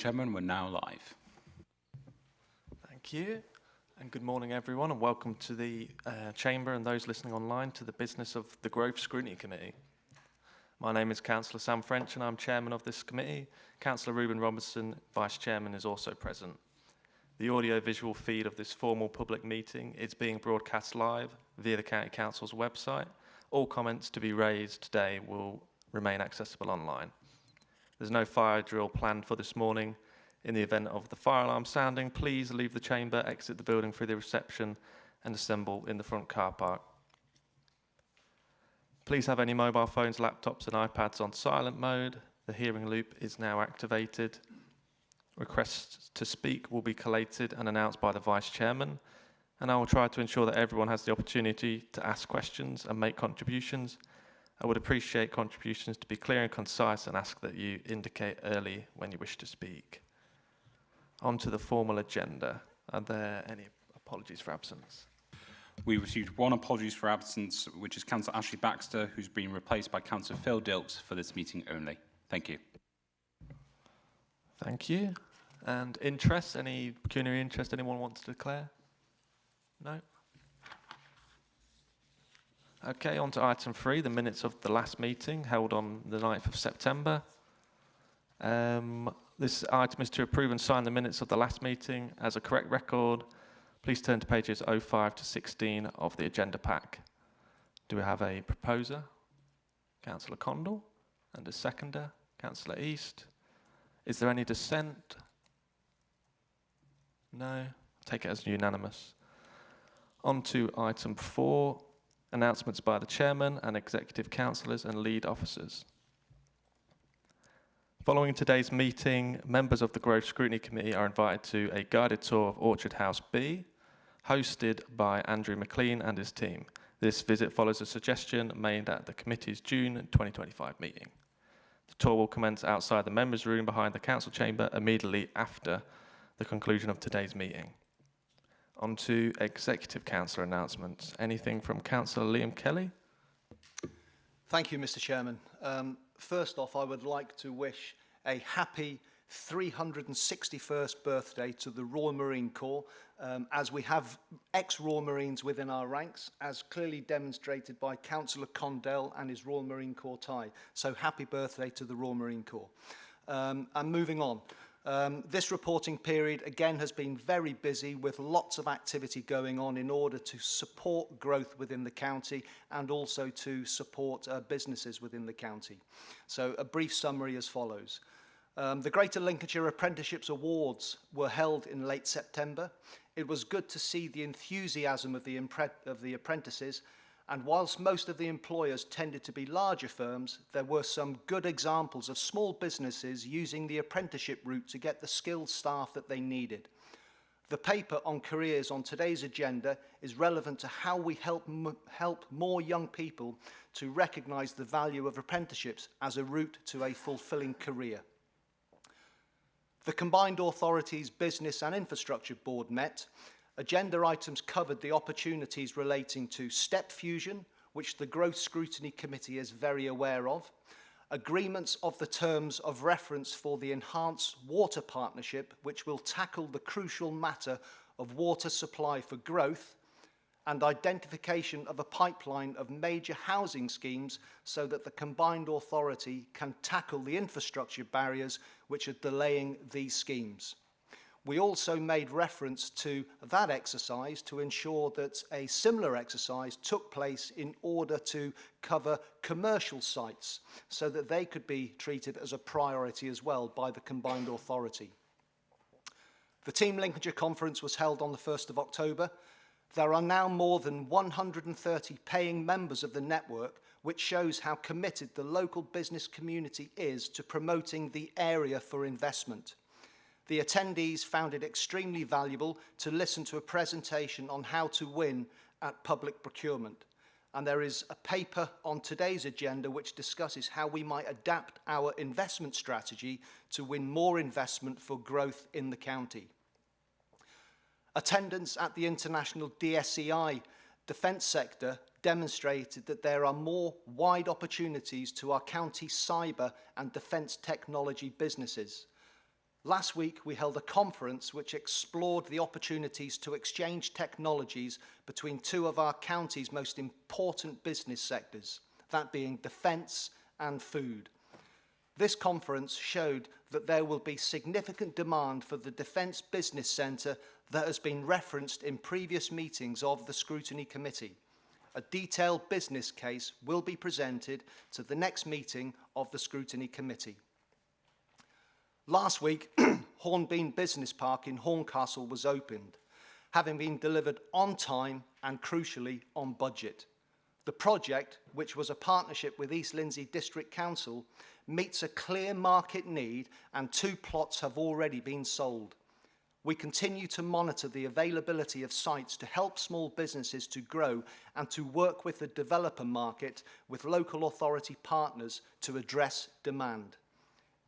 Chairman, we're now live. Thank you, and good morning everyone, and welcome to the Chamber and those listening online to the business of the Growth Scrutiny Committee. My name is Councillor Sam French and I'm Chairman of this committee. Councillor Reuben Robertson, Vice Chairman, is also present. The audio-visual feed of this formal public meeting is being broadcast live via the County Council's website. All comments to be raised today will remain accessible online. There's no fire drill planned for this morning. In the event of the fire alarm sounding, please leave the chamber, exit the building through the reception and assemble in the front car park. Please have any mobile phones, laptops and iPads on silent mode. The hearing loop is now activated. Requests to speak will be collated and announced by the Vice Chairman, and I will try to ensure that everyone has the opportunity to ask questions and make contributions. I would appreciate contributions to be clear and concise and ask that you indicate early when you wish to speak. On to the formal agenda. Are there any apologies for absence? We received one apologies for absence, which is Councillor Ashley Baxter, who's been replaced by Councillor Phil Dilks for this meeting only. Thank you. Thank you. And interest, any pecuniary interest anyone wants to declare? No? Okay, on to item 3, the minutes of the last meeting held on the 9th of September. This item is to approve and sign the minutes of the last meeting as a correct record. Please turn to pages 05 to 16 of the agenda pack. Do we have a proposer? Councillor Condell. And a seconder? Councillor East. Is there any dissent? No? Take it as unanimous. On to item 4. Announcements by the Chairman and Executive Councillors and Lead Officers. Following today's meeting, members of the Growth Scrutiny Committee are invited to a guided tour of Orchard House B, hosted by Andrew McLean and his team. This visit follows a suggestion made at the committee's June 2025 meeting. The tour will commence outside the members' room behind the Council Chamber immediately after the conclusion of today's meeting. On to Executive Councillor announcements. Anything from Councillor Liam Kelly? Thank you, Mr. Chairman. First off, I would like to wish a happy 361st birthday to the Royal Marine Corps, as we have ex-Royal Marines within our ranks, as clearly demonstrated by Councillor Condell and his Royal Marine Corps tie. So happy birthday to the Royal Marine Corps. And moving on. This reporting period again has been very busy with lots of activity going on in order to support growth within the county and also to support businesses within the county. So a brief summary as follows. The Greater Lincolnshire Apprenticeships Awards were held in late September. It was good to see the enthusiasm of the apprentices, and whilst most of the employers tended to be larger firms, there were some good examples of small businesses using the apprenticeship route to get the skilled staff that they needed. The paper on careers on today's agenda is relevant to how we help more young people to recognise the value of apprenticeships as a route to a fulfilling career. The Combined Authorities Business and Infrastructure Board met. Agenda items covered the opportunities relating to step fusion, which the Growth Scrutiny Committee is very aware of, agreements of the terms of reference for the Enhanced Water Partnership, which will tackle the crucial matter of water supply for growth, and identification of a pipeline of major housing schemes so that the Combined Authority can tackle the infrastructure barriers which are delaying these schemes. We also made reference to that exercise to ensure that a similar exercise took place in order to cover commercial sites so that they could be treated as a priority as well by the Combined Authority. The Team Lincolnshire Conference was held on the 1st of October. There are now more than 130 paying members of the network, which shows how committed the local business community is to promoting the area for investment. The attendees found it extremely valuable to listen to a presentation on how to win at public procurement. And there is a paper on today's agenda which discusses how we might adapt our investment strategy to win more investment for growth in the county. Attendance at the International DSEI defence sector demonstrated that there are more wide opportunities to our county cyber and defence technology businesses. Last week, we held a conference which explored the opportunities to exchange technologies between two of our county's most important business sectors, that being defence and food. This conference showed that there will be significant demand for the Defence Business Centre that has been referenced in previous meetings of the Scrutiny Committee. A detailed business case will be presented to the next meeting of the Scrutiny Committee. Last week, Hornbeam Business Park in Horncastle was opened, having been delivered on time and, crucially, on budget. The project, which was a partnership with East Lindsey District Council, meets a clear market need, and 2 plots have already been sold. We continue to monitor the availability of sites to help small businesses to grow and to work with the developer market with local authority partners to address demand.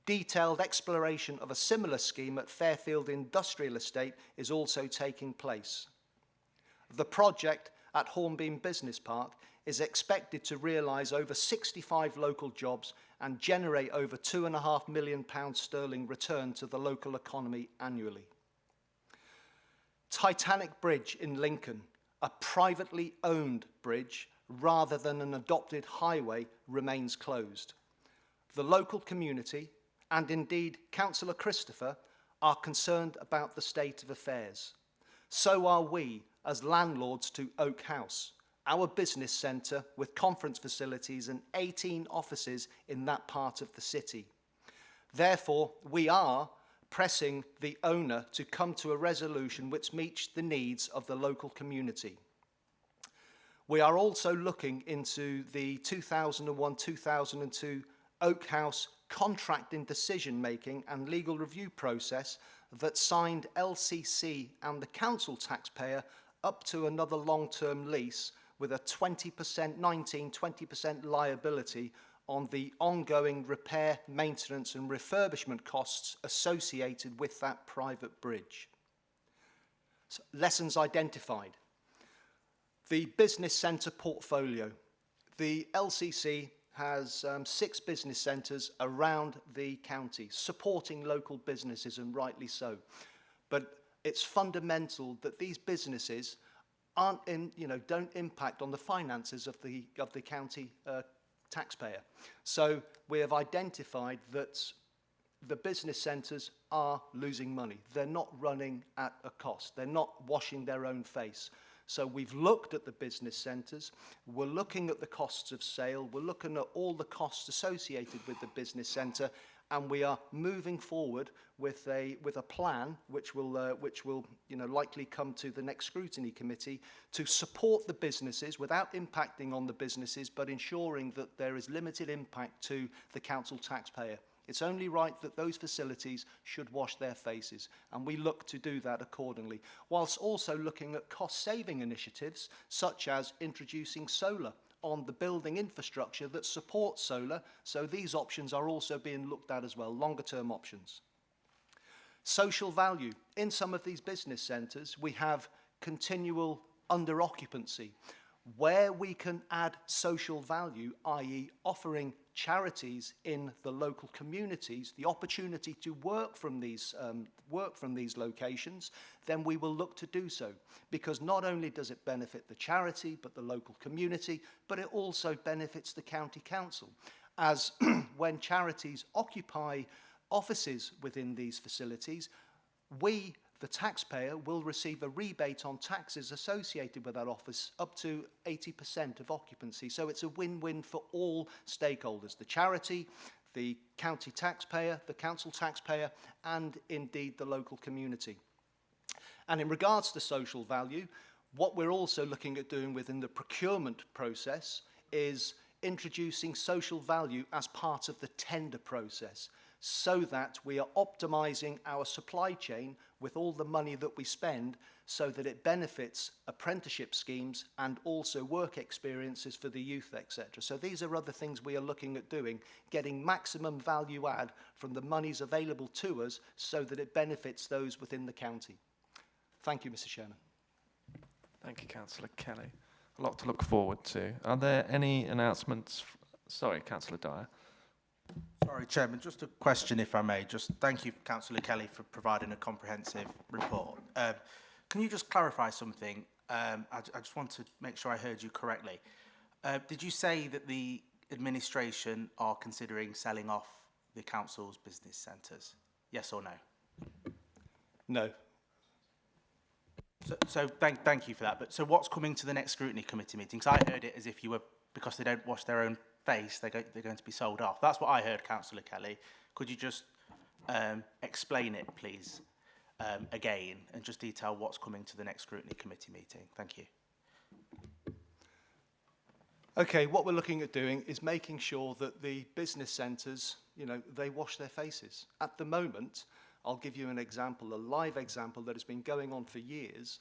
Detailed exploration of a similar scheme at Fairfield Industrial Estate is also taking place. The project at Hornbeam Business Park is expected to realise over 65 local jobs and generate over £2.5 million return to the local economy annually. Titanic Bridge in Lincoln, a privately owned bridge rather than an adopted highway, remains closed. The local community, and indeed Councillor Christopher, are concerned about the state of affairs. So are we as landlords to Oak House, our business centre with conference facilities and 18 offices in that part of the city. Therefore, we are pressing the owner to come to a resolution which meets the needs of the local community. We are also looking into the 2001-2002 Oak House contracting decision-making and legal review process that signed LCC and the council taxpayer up to another long-term lease with a 20% liability on the ongoing repair, maintenance and refurbishment costs associated with that private bridge. So, lessons identified. The business centre portfolio. The LCC has 6 business centres around the county, supporting local businesses, and rightly so. But it's fundamental that these businesses don't impact on the finances of the county taxpayer. So we have identified that the business centres are losing money. They're not running at a cost. They're not washing their own face. So we've looked at the business centres, we're looking at the costs of sale, we're looking at all the costs associated with the business centre, and we are moving forward with a plan which will likely come to the next Scrutiny Committee to support the businesses without impacting on the businesses, but ensuring that there is limited impact to the council taxpayer. It's only right that those facilities should wash their faces, and we look to do that accordingly, whilst also looking at cost-saving initiatives, such as introducing solar on the building infrastructure that supports solar. So these options are also being looked at as well, longer-term options. Social value. In some of these business centres, we have continual under-occupancy. Where we can add social value, i.e. offering charities in the local communities the opportunity to work from these locations, then we will look to do so, because not only does it benefit the charity but the local community, but it also benefits the county council, as when charities occupy offices within these facilities, we, the taxpayer, will receive a rebate on taxes associated with that office up to 80% of occupancy. So it's a win-win for all stakeholders, the charity, the county taxpayer, the council taxpayer, and indeed the local community. And in regards to social value, what we're also looking at doing within the procurement process is introducing social value as part of the tender process, so that we are optimising our supply chain with all the money that we spend, so that it benefits apprenticeship schemes and also work experiences for the youth, etc. So these are other things we are looking at doing, getting maximum value add from the monies available to us so that it benefits those within the county. Thank you, Mr. Chairman. Thank you, Councillor Kelly. A lot to look forward to. Are there any announcements? Sorry, Councillor Dyer. Sorry, Chairman, just a question, if I may. Just thank you, Councillor Kelly, for providing a comprehensive report. Can you just clarify something? I just want to make sure I heard you correctly. Did you say that the administration are considering selling off the council's business centres? Yes or no? No. So thank you for that. But so what's coming to the next scrutiny committee meeting? Because I heard it as if you were, because they don't wash their own face, they're going to be sold off. That's what I heard, Councillor Kelly. Could you just explain it, please, again, and just detail what's coming to the next scrutiny committee meeting? Thank you. Okay, what we're looking at doing is making sure that the business centres, you know, they wash their faces. At the moment, I'll give you an example, a live example that has been going on for years.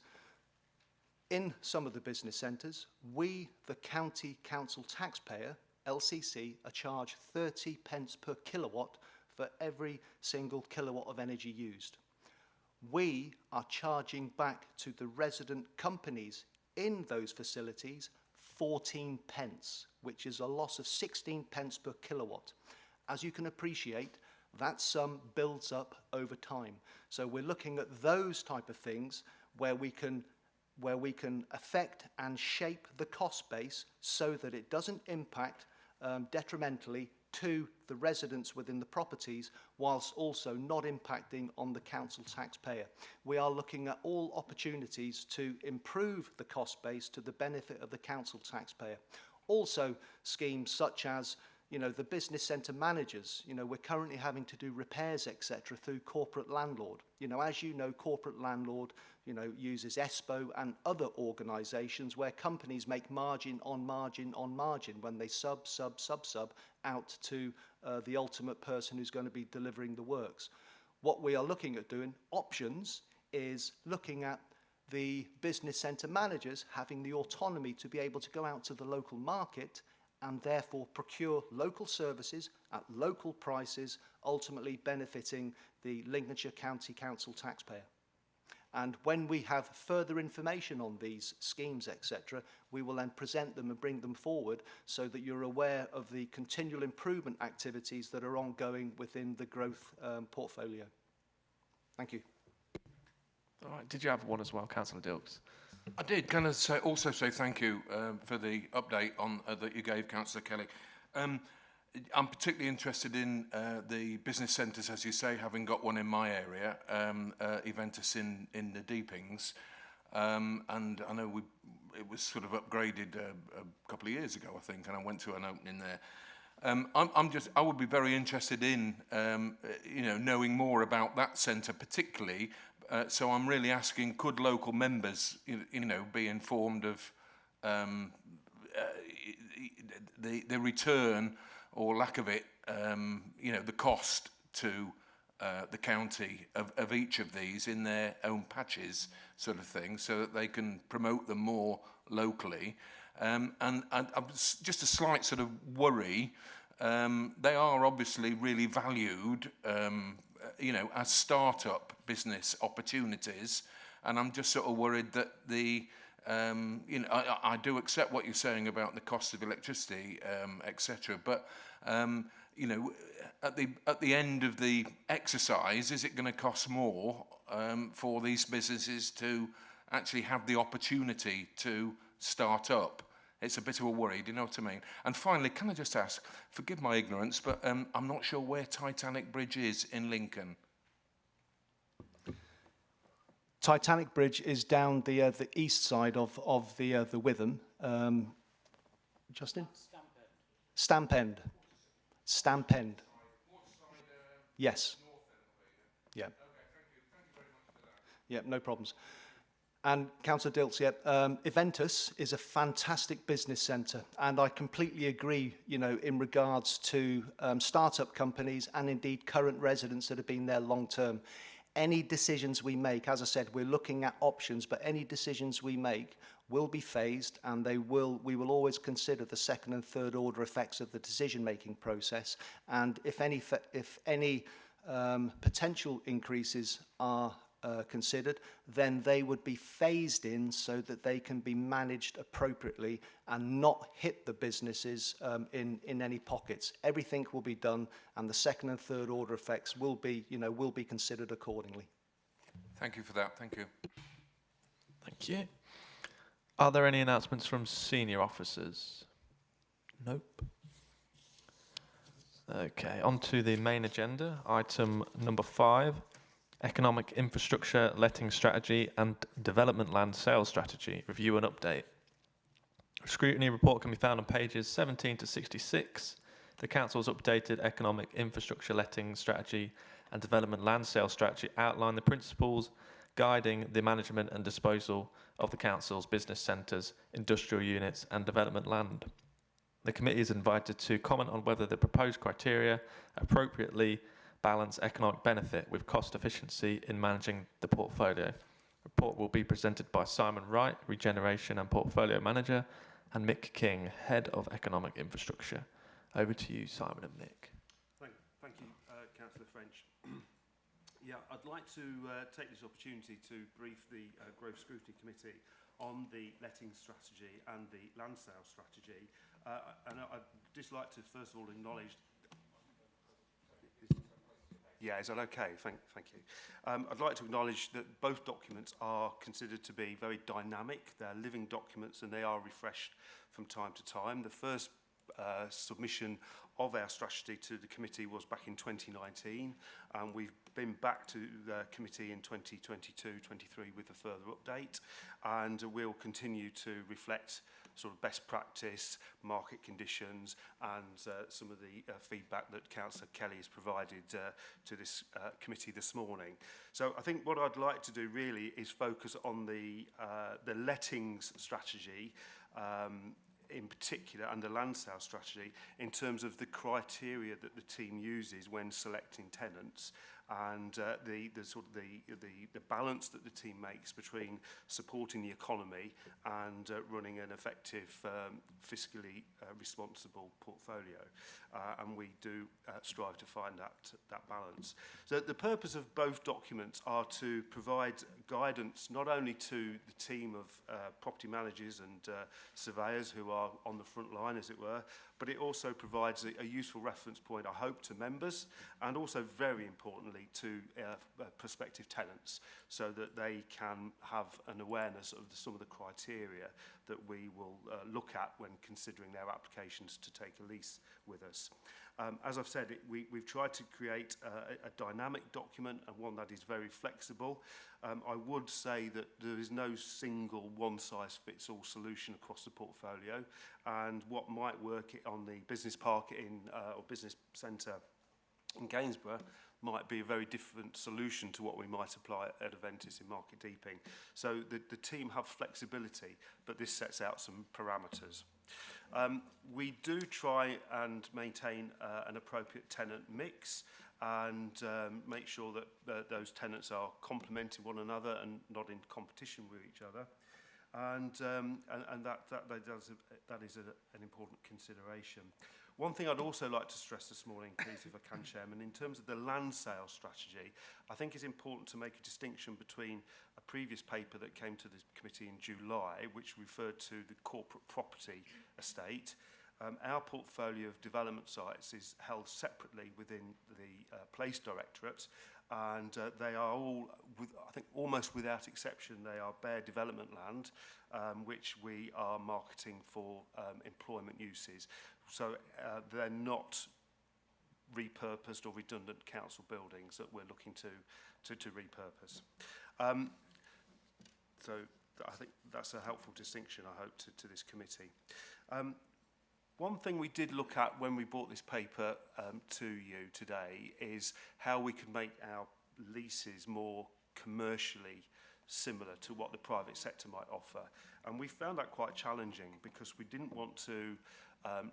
In some of the business centres, we, the county council taxpayer, LCC, are charged 30 pence per kilowatt for every single kilowatt of energy used. We are charging back to the resident companies in those facilities 14 pence, which is a loss of 16 pence per kilowatt. As you can appreciate, that sum builds up over time. So we're looking at those type of things where we can affect and shape the cost base so that it doesn't impact detrimentally to the residents within the properties, whilst also not impacting on the council taxpayer. We are looking at all opportunities to improve the cost base to the benefit of the council taxpayer. Also, schemes such as, you know, the business centre managers, you know, we're currently having to do repairs, etc., through corporate landlord. You know, as you know, corporate landlord, you know, uses ESPO and other organisations where companies make margin on margin on margin when they sub out to the ultimate person who's going to be delivering the works. What we are looking at doing, options, is looking at the business centre managers having the autonomy to be able to go out to the local market and therefore procure local services at local prices, ultimately benefiting the Lincolnshire County Council taxpayer. And when we have further information on these schemes, etc., we will then present them and bring them forward so that you're aware of the continual improvement activities that are ongoing within the growth portfolio. Thank you. All right. Did you have one as well, Councillor Dilks? I did. Can I also say thank you for the update on that you gave, Councillor Kelly. I'm particularly interested in the business centres, as you say, having got one in my area, Eventus in the Deepings, and I know it was sort of upgraded a couple of years ago, I think, and I went to an opening there. I would be very interested in, you know, knowing more about that centre particularly. So I'm really asking, could local members, you know, be informed of the return or lack of it, you know, the cost to the county of each of these in their own patches, sort of thing, so that they can promote them more locally. And just a slight sort of worry, they are obviously really valued, you know, as start-up business opportunities, and I'm just sort of worried that the, you know, I do accept what you're saying about the cost of electricity, etc. But you know, at the end of the exercise, is it going to cost more for these businesses to actually have the opportunity to start up? It's a bit of a worry, do you know what I mean? And finally, can I just ask, forgive my ignorance, but I'm not sure where Titanic Bridge is in Lincoln. Titanic Bridge is down the east side of the Witham. Justin? Stamp End. Stamp End. Yes. Yeah. Okay, thank you. Thank you very much for that. Yeah, no problems. And Councillor Dilts, yeah, Eventus is a fantastic business centre, and I completely agree, you know, in regards to start-up companies and indeed current residents that have been there long term. Any decisions we make, as I said, we're looking at options, but any decisions we make will be phased, and we will always consider the second and third order effects of the decision-making process. And if any potential increases are considered, then they would be phased in so that they can be managed appropriately and not hit the businesses in any pockets. Everything will be done, and the second and third order effects will be considered accordingly. Thank you for that. Thank you. Thank you. Are there any announcements from senior officers? Nope. Okay, on to the main agenda. Item number 5, Economic Infrastructure Letting Strategy and Development Land Sales Strategy, Review and Update. A scrutiny report can be found on pages 17 to 66. The Council's updated Economic Infrastructure Letting Strategy and Development Land Sales Strategy outline the principles guiding the management and disposal of the Council's business centres, industrial units and development land. The committee is invited to comment on whether the proposed criteria appropriately balance economic benefit with cost efficiency in managing the portfolio. The report will be presented by Simon Wright, Regeneration and Portfolio Manager, and Mick King, Head of Economic Infrastructure. Over to you, Simon and Mick. Thank you, Councillor French. Yeah, I'd like to take this opportunity to brief the Growth Scrutiny Committee on the letting strategy and the land sale strategy. And I'd just like to first of all acknowledge... Yeah, is that okay? Thank you. I'd like to acknowledge that both documents are considered to be very dynamic. They're living documents and they are refreshed from time to time. The first submission of our strategy to the committee was back in 2019, and we've been back to the committee in 2022-23 with a further update, and we'll continue to reflect sort of best practice, market conditions, and some of the feedback that Councillor Kelly has provided to this committee this morning. So I think what I'd like to do really is focus on the lettings strategy, in particular, and the land sale strategy, in terms of the criteria that the team uses when selecting tenants, and the balance that the team makes between supporting the economy and running an effective, fiscally responsible portfolio. And we do strive to find that balance. So the purpose of both documents are to provide guidance not only to the team of property managers and surveyors who are on the front line, as it were, but it also provides a useful reference point, I hope, to members, and also, very importantly, to prospective tenants, so that they can have an awareness of some of the criteria that we will look at when considering their applications to take a lease with us. As I've said, we've tried to create a dynamic document, and one that is very flexible. I would say that there is no single one-size-fits-all solution across the portfolio, and what might work on the business park or business centre in Gainsborough might be a very different solution to what we might apply at Aventis in Market Deeping. So the team have flexibility, but this sets out some parameters. We do try and maintain an appropriate tenant mix, and make sure that those tenants are complementing one another and not in competition with each other. And that is an important consideration. One thing I'd also like to stress this morning, please, if I can, Chairman, in terms of the land sale strategy, I think it's important to make a distinction between a previous paper that came to the committee in July, which referred to the corporate property estate. Our portfolio of development sites is held separately within the Place Directorate, and they are all, I think almost without exception, they are bare development land, which we are marketing for employment uses. So they're not repurposed or redundant council buildings that we're looking to repurpose. So I think that's a helpful distinction, I hope, to this committee. One thing we did look at when we brought this paper to you today is how we could make our leases more commercially similar to what the private sector might offer. And we found that quite challenging, because we didn't want to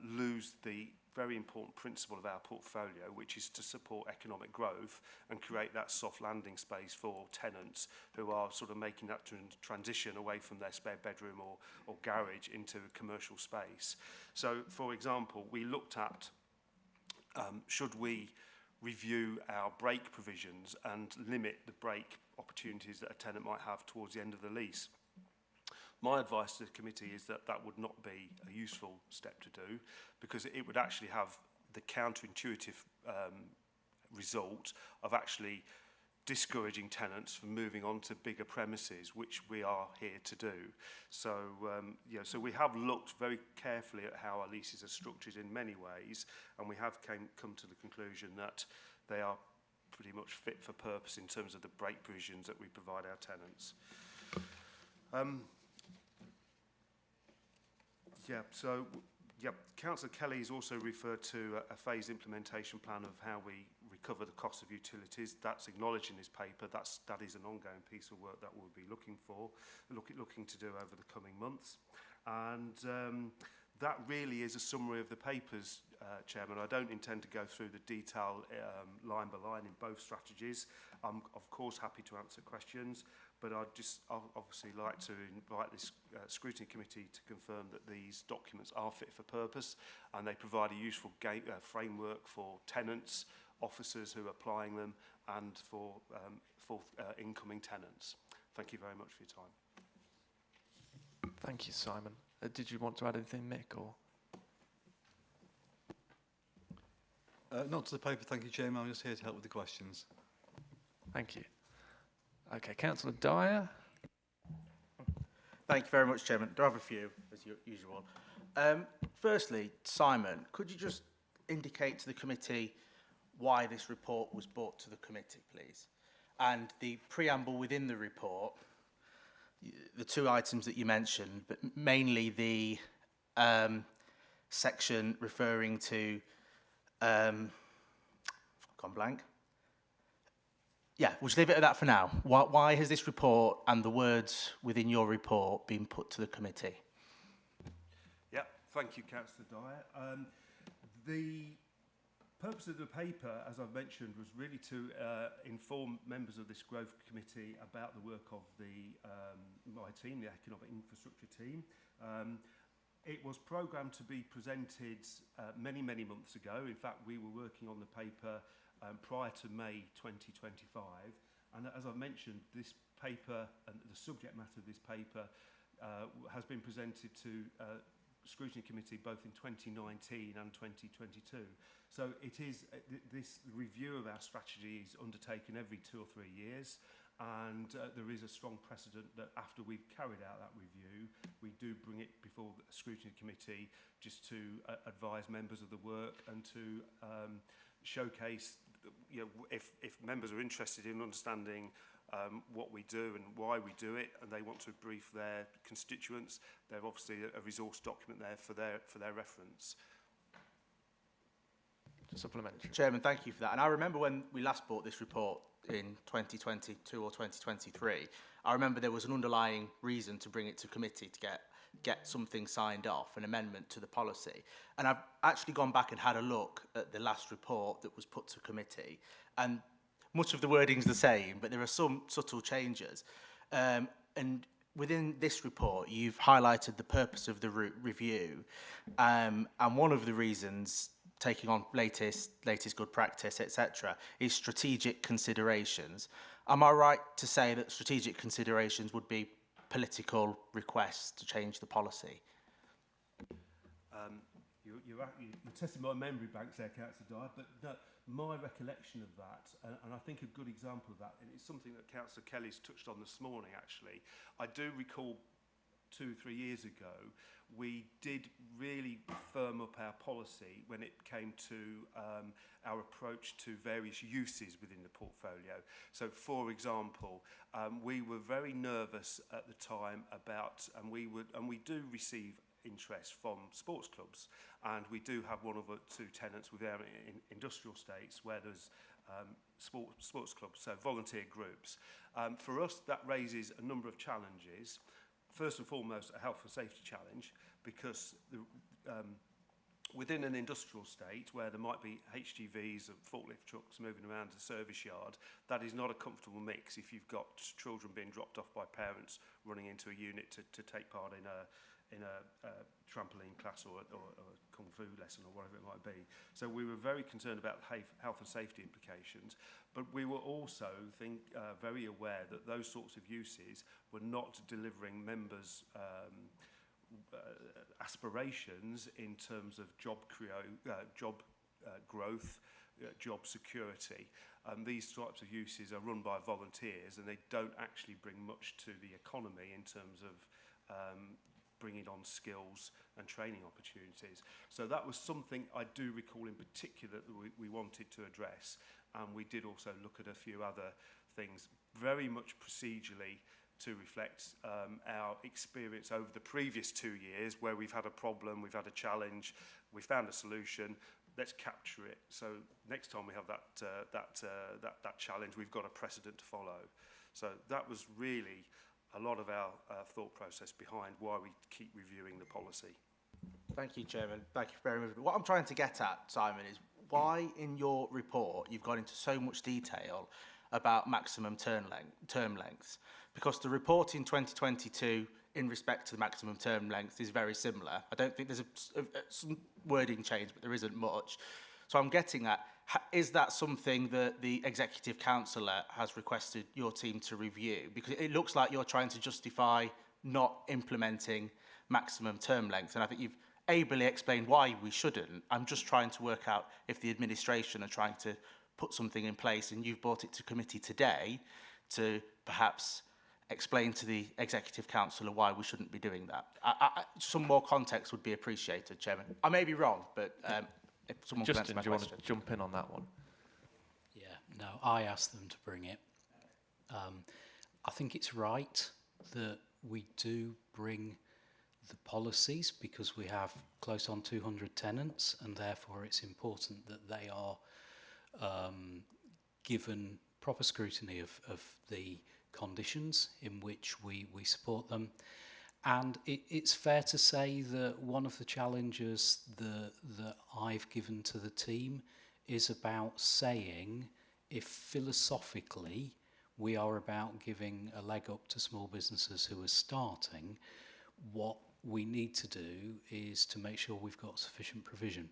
lose the very important principle of our portfolio, which is to support economic growth and create that soft landing space for tenants who are sort of making that transition away from their spare bedroom or garage into a commercial space. So, for example, we looked at should we review our break provisions and limit the break opportunities that a tenant might have towards the end of the lease. My advice to the committee is that that would not be a useful step to do, because it would actually have the counterintuitive result of actually discouraging tenants from moving on to bigger premises, which we are here to do. So, so we have looked very carefully at how our leases are structured in many ways, and we have come to the conclusion that they are pretty much fit for purpose in terms of the break provisions that we provide our tenants. Councillor Kelly has also referred to a phased implementation plan of how we recover the cost of utilities. That's acknowledged in his paper. That is an ongoing piece of work that we'll be looking to do over the coming months. And that really is a summary of the papers, Chairman. I don't intend to go through the detail line by line in both strategies. I'm, of course, happy to answer questions, but I'd obviously like to invite this Scrutiny Committee to confirm that these documents are fit for purpose and they provide a useful framework for tenants, officers who are applying them, and for incoming tenants. Thank you very much for your time. Thank you, Simon. Did you want to add anything, Mick? Or not to the paper, thank you, Chairman. I'm just here to help with the questions. thank you. Okay, Councillor Dyer. Thank you very much, Chairman. Do I have a few, as usual? Firstly, Simon, could you just indicate to the committee why this report was brought to the committee, please? And the preamble within the report, the two items that you mentioned, but mainly the section referring to, gone blank. Yeah, we'll just leave it at that for now. Why has this report and the words within your report been put to the committee? Yeah, thank you, Councillor Dyer. The purpose of the paper, as I've mentioned, was really to inform members of this growth committee about the work of my team, the economic infrastructure team. It was programmed to be presented many months ago. In fact, we were working on the paper prior to May 2025. And as I've mentioned, this paper and the subject matter of this paper has been presented to Scrutiny Committee both in 2019 and 2022. So it is this review of our strategy is undertaken every 2 or 3 years, and there is a strong precedent that after we've carried out that review, we do bring it before the Scrutiny Committee just to advise members of the work and to showcase, if members are interested in understanding what we do and why we do it, and they want to brief their constituents, there's obviously a resource document there for their reference. Supplementary. Chairman, thank you for that. And I remember when we last brought this report in 2022 or 2023, I remember there was an underlying reason to bring it to committee to get something signed off, an amendment to the policy. And I've actually gone back and had a look at the last report that was put to committee, and much of the wording's the same, but there are some subtle changes. And within this report, you've highlighted the purpose of the review, and one of the reasons, taking on latest good practice, etc., is strategic considerations. Am I right to say that strategic considerations would be political requests to change the policy? You're testing my memory banks there, Councillor Dyer, but no, my recollection of that, and I think a good example of that, and it's something that Councillor Kelly's touched on this morning actually, I do recall 2 or 3 years ago, we did really firm up our policy when it came to our approach to various uses within the portfolio. So, for example, we were very nervous at the time about, and we do receive interest from sports clubs, and we do have 1 or 2 tenants within our industrial estates where there's sports clubs, so volunteer groups. For us, that raises a number of challenges. First and foremost, a health and safety challenge, because within an industrial estate where there might be HGVs and forklift trucks moving around the service yard, that is not a comfortable mix if you've got children being dropped off by parents running into a unit to take part in a trampoline class or a kung fu lesson or whatever it might be. So we were very concerned about health and safety implications, but we were also very aware that those sorts of uses were not delivering members' aspirations in terms of job growth, job security. These types of uses are run by volunteers and they don't actually bring much to the economy in terms of bringing on skills and training opportunities. So that was something I do recall in particular that we wanted to address, and we did also look at a few other things very much procedurally to reflect our experience over the previous 2 years where we've had a problem, we've had a challenge, we found a solution. Let's capture it. So next time we have that challenge, we've got a precedent to follow. So that was really a lot of our thought process behind why we keep reviewing the policy. Thank you, Chairman. Thank you very much. What I'm trying to get at, Simon, is why in your report you've gone into so much detail about maximum term lengths? Because the report in 2022 in respect to the maximum term length is very similar. I don't think there's some wording change, but there isn't much. So I'm getting at, is that something that the Executive Councillor has requested your team to review? Because it looks like you're trying to justify not implementing maximum term length. And I think you've ably explained why we shouldn't. I'm just trying to work out if the administration are trying to put something in place, and you've brought it to committee today to perhaps explain to the Executive Councillor why we shouldn't be doing that. Some more context would be appreciated, Chairman. I may be wrong, but if someone can answer my question. Justin, do you want to jump in on that one? Yeah, no, I asked them to bring it. I think it's right that we do bring the policies because we have close on 200 tenants, and therefore it's important that they are given proper scrutiny of the conditions in which we support them. And it's fair to say that one of the challenges that I've given to the team is about saying if philosophically we are about giving a leg up to small businesses who are starting, what we need to do is to make sure we've got sufficient provision.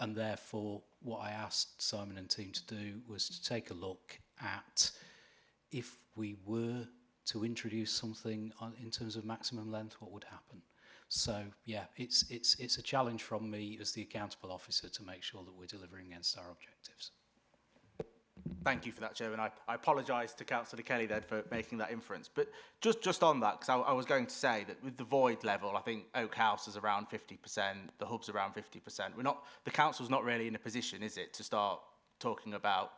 And therefore, what I asked Simon and team to do was to take a look at if we were to introduce something in terms of maximum length, what would happen. So yeah, it's a challenge from me as the accountable officer to make sure that we're delivering against our objectives. Thank you for that, Chairman. I apologise to Councillor Kelly then for making that inference. But just on that, because I was going to say that with the void level, I think Oak House is around 50%, the hub's around 50%. The council's not really in a position, is it, to start talking about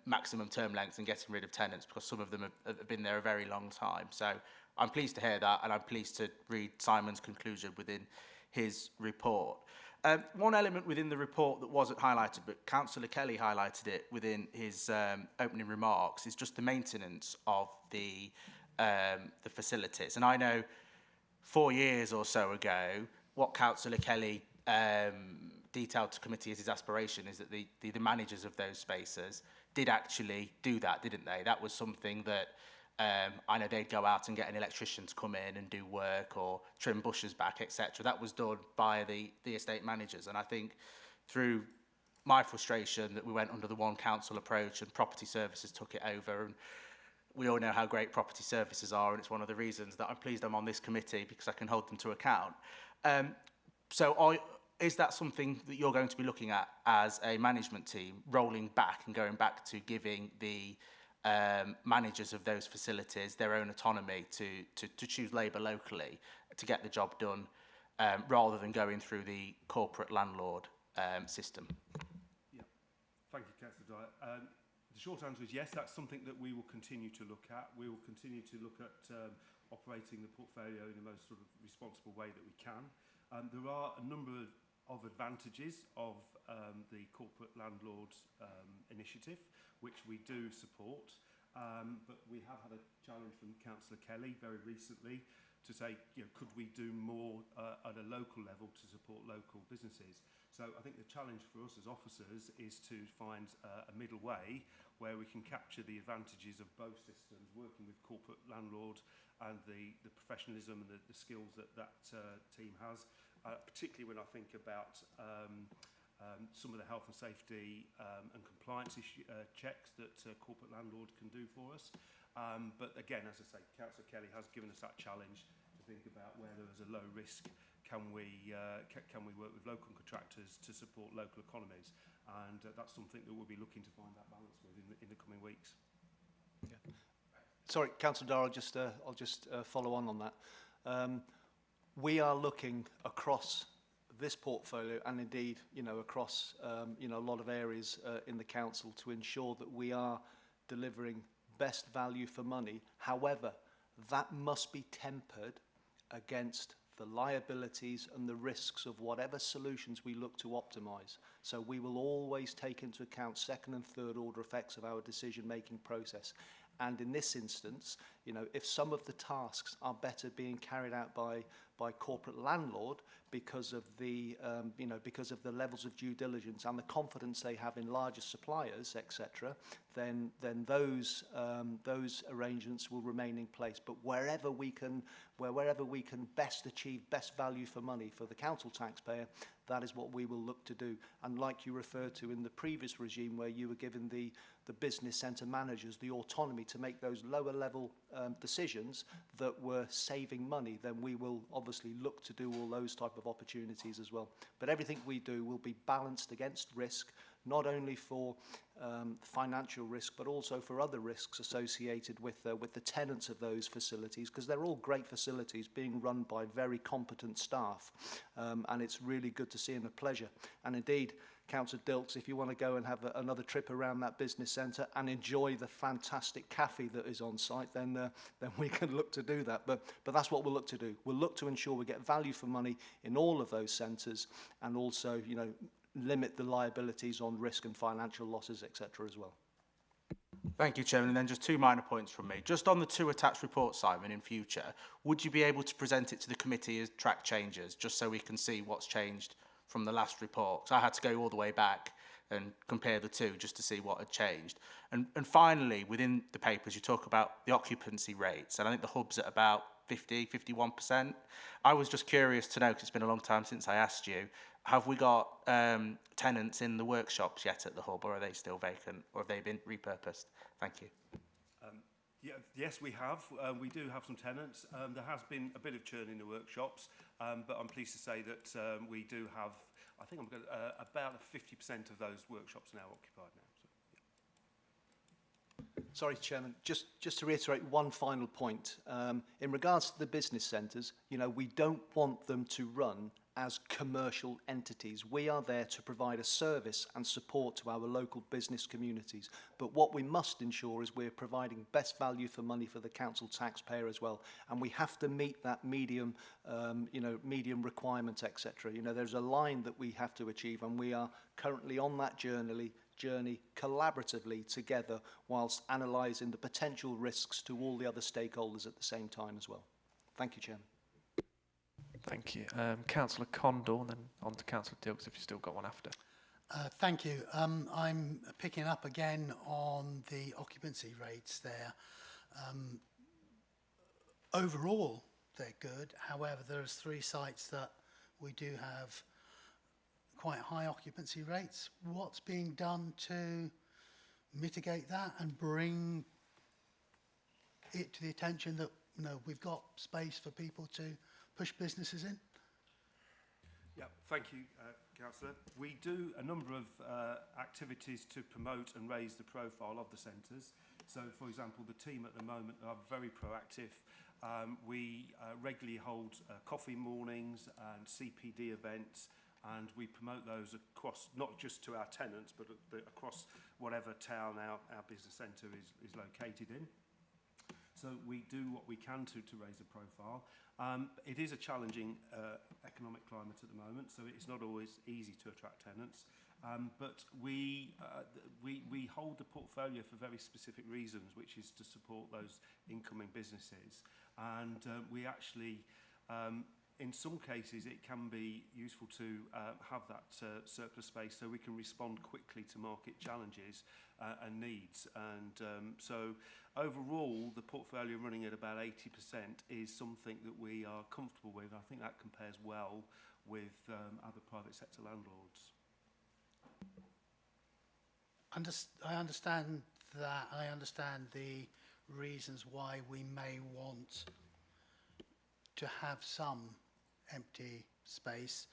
maximum term lengths and getting rid of tenants, because some of them have been there a very long time. So I'm pleased to hear that, and I'm pleased to read Simon's conclusion within his report. One element within the report that wasn't highlighted, but Councillor Kelly highlighted it within his opening remarks, is just the maintenance of the facilities. And I know 4 years or so ago, what Councillor Kelly detailed to committee as his aspiration is that the managers of those spaces did actually do that, didn't they? That was something that I know they'd go out and get an electrician to come in and do work or trim bushes back, etc. That was done by the estate managers. And I think through my frustration that we went under the one council approach and property services took it over. And we all know how great property services are, and it's one of the reasons that I'm pleased I'm on this committee, because I can hold them to account. Is that something that you're going to be looking at as a management team, rolling back and going back to giving the managers of those facilities their own autonomy to choose labour locally to get the job done, rather than going through the corporate landlord system? Yeah, thank you, Councillor Dyer. The short answer is yes, that's something that we will continue to look at. We will continue to look at operating the portfolio in the most sort of responsible way that we can. There are a number of advantages of the corporate landlords initiative, which we do support. But we have had a challenge from Councillor Kelly very recently to say, could we do more at a local level to support local businesses? So I think the challenge for us as officers is to find a middle way where we can capture the advantages of both systems, working with corporate landlord and the professionalism and the skills that team has, particularly when I think about some of the health and safety and compliance checks that corporate landlord can do for us. But again, as I say, Councillor Kelly has given us that challenge to think about where there is a low risk, can we work with local contractors to support local economies? And that's something that we'll be looking to find that balance with in the coming weeks. Yeah. Sorry, Councillor Darrell, I'll just follow on that. We are looking across this portfolio and indeed, across, a lot of areas in the council to ensure that we are delivering best value for money. However, that must be tempered against the liabilities and the risks of whatever solutions we look to optimise. So we will always take into account second and third order effects of our decision-making process. And in this instance, if some of the tasks are better being carried out by corporate landlord because of the because of the levels of due diligence and the confidence they have in larger suppliers, etc., then those arrangements will remain in place. But wherever we can best achieve best value for money for the council taxpayer, that is what we will look to do. And like you referred to in the previous regime, where you were given the business centre managers the autonomy to make those lower level decisions that were saving money, then we will obviously look to do all those type of opportunities as well. But everything we do will be balanced against risk, not only for financial risk, but also for other risks associated with the tenants of those facilities, because they're all great facilities being run by very competent staff, and it's really good to see and a pleasure. And indeed, Councillor Dilks, if you want to go and have another trip around that business centre and enjoy the fantastic cafe that is on site, then we can look to do that. But that's what we'll look to do. We'll look to ensure we get value for money in all of those centres, and also, limit the liabilities on risk and financial losses, etc. as well. Thank you, Chairman. And then just two minor points from me. Just on the two attached reports, Simon, in future, would you be able to present it to the committee as track changes, just so we can see what's changed from the last report? Because I had to go all the way back and compare the two just to see what had changed. And finally, within the papers, you talk about the occupancy rates, and I think the hub's at about 51%. I was just curious to know, because it's been a long time since I asked you, have we got tenants in the workshops yet at the hub, or are they still vacant, or have they been repurposed? Thank you. Yes, we have. We do have some tenants. There has been a bit of churn in the workshops, but I'm pleased to say that we do have, I think about 50% of those workshops now occupied now. So, yeah. Sorry, Chairman, just to reiterate one final point. In regards to the business centres, we don't want them to run as commercial entities. We are there to provide a service and support to our local business communities. But what we must ensure is we're providing best value for money for the council taxpayer as well. And we have to meet that medium requirement, etc. There's a line that we have to achieve, and we are currently on that journey collaboratively together, whilst analysing the potential risks to all the other stakeholders at the same time as well. Thank you, Chairman. Thank you. Councillor Condor, and then on to Councillor Dilks if you've still got one after. Thank you. I'm picking up again on the occupancy rates there. Overall, they're good. However, there's 3 sites that we do have quite high occupancy rates. What's being done to mitigate that and bring it to the attention that we've got space for people to push businesses in? Yeah, thank you, Councillor. We do a number of activities to promote and raise the profile of the centres. So, for example, the team at the moment are very proactive. We regularly hold coffee mornings and CPD events, and we promote those across, not just to our tenants, but across whatever town our business centre is located in. So we do what we can to raise the profile. It is a challenging economic climate at the moment, so it's not always easy to attract tenants. But we hold the portfolio for very specific reasons, which is to support those incoming businesses. And we actually, in some cases, it can be useful to have that surplus space so we can respond quickly to market challenges and needs. And so overall, the portfolio running at about 80% is something that we are comfortable with. I think that compares well with other private sector landlords. I understand that. I understand the reasons why we may want to have some empty space,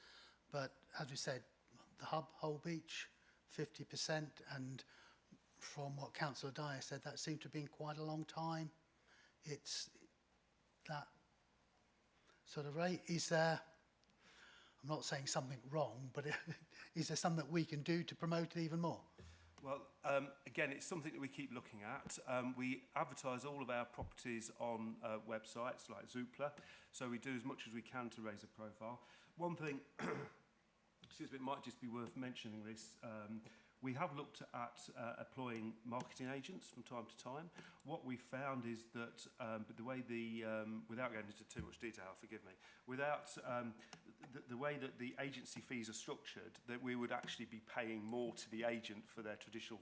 but as we said, the hub, Whole Beach, 50%, and from what Councillor Dyer said, that seemed to have been quite a long time. It's that sort of rate. Is there, I'm not saying something wrong, but is there something that we can do to promote it even more? Well, again, it's something that we keep looking at. We advertise all of our properties on websites like Zoopla, so we do as much as we can to raise a profile. One thing, excuse me, it might just be worth mentioning this. We have looked at employing marketing agents from time to time. What we found is that the way without going into too much detail, forgive me, without the way that the agency fees are structured, that we would actually be paying more to the agent for their traditional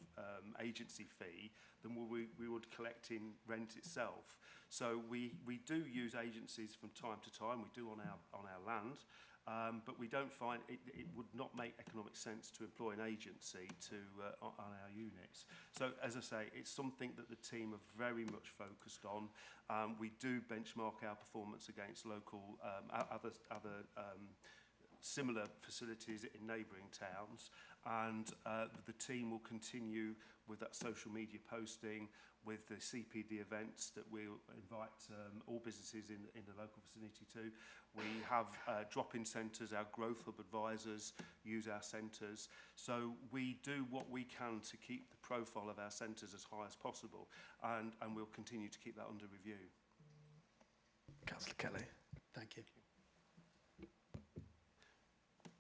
agency fee than we would collect in rent itself. So we do use agencies from time to time. We do on our land. But we don't find it would not make economic sense to employ an agency on our units. So as I say, it's something that the team are very much focused on. We do benchmark our performance against local other similar facilities in neighbouring towns, and the team will continue with that social media posting, with the CPD events that we'll invite all businesses in the local vicinity to. We have drop-in centres, our growth hub advisors use our centres. So we do what we can to keep the profile of our centres as high as possible, and we'll continue to keep that under review. Councillor Kelly. Thank you.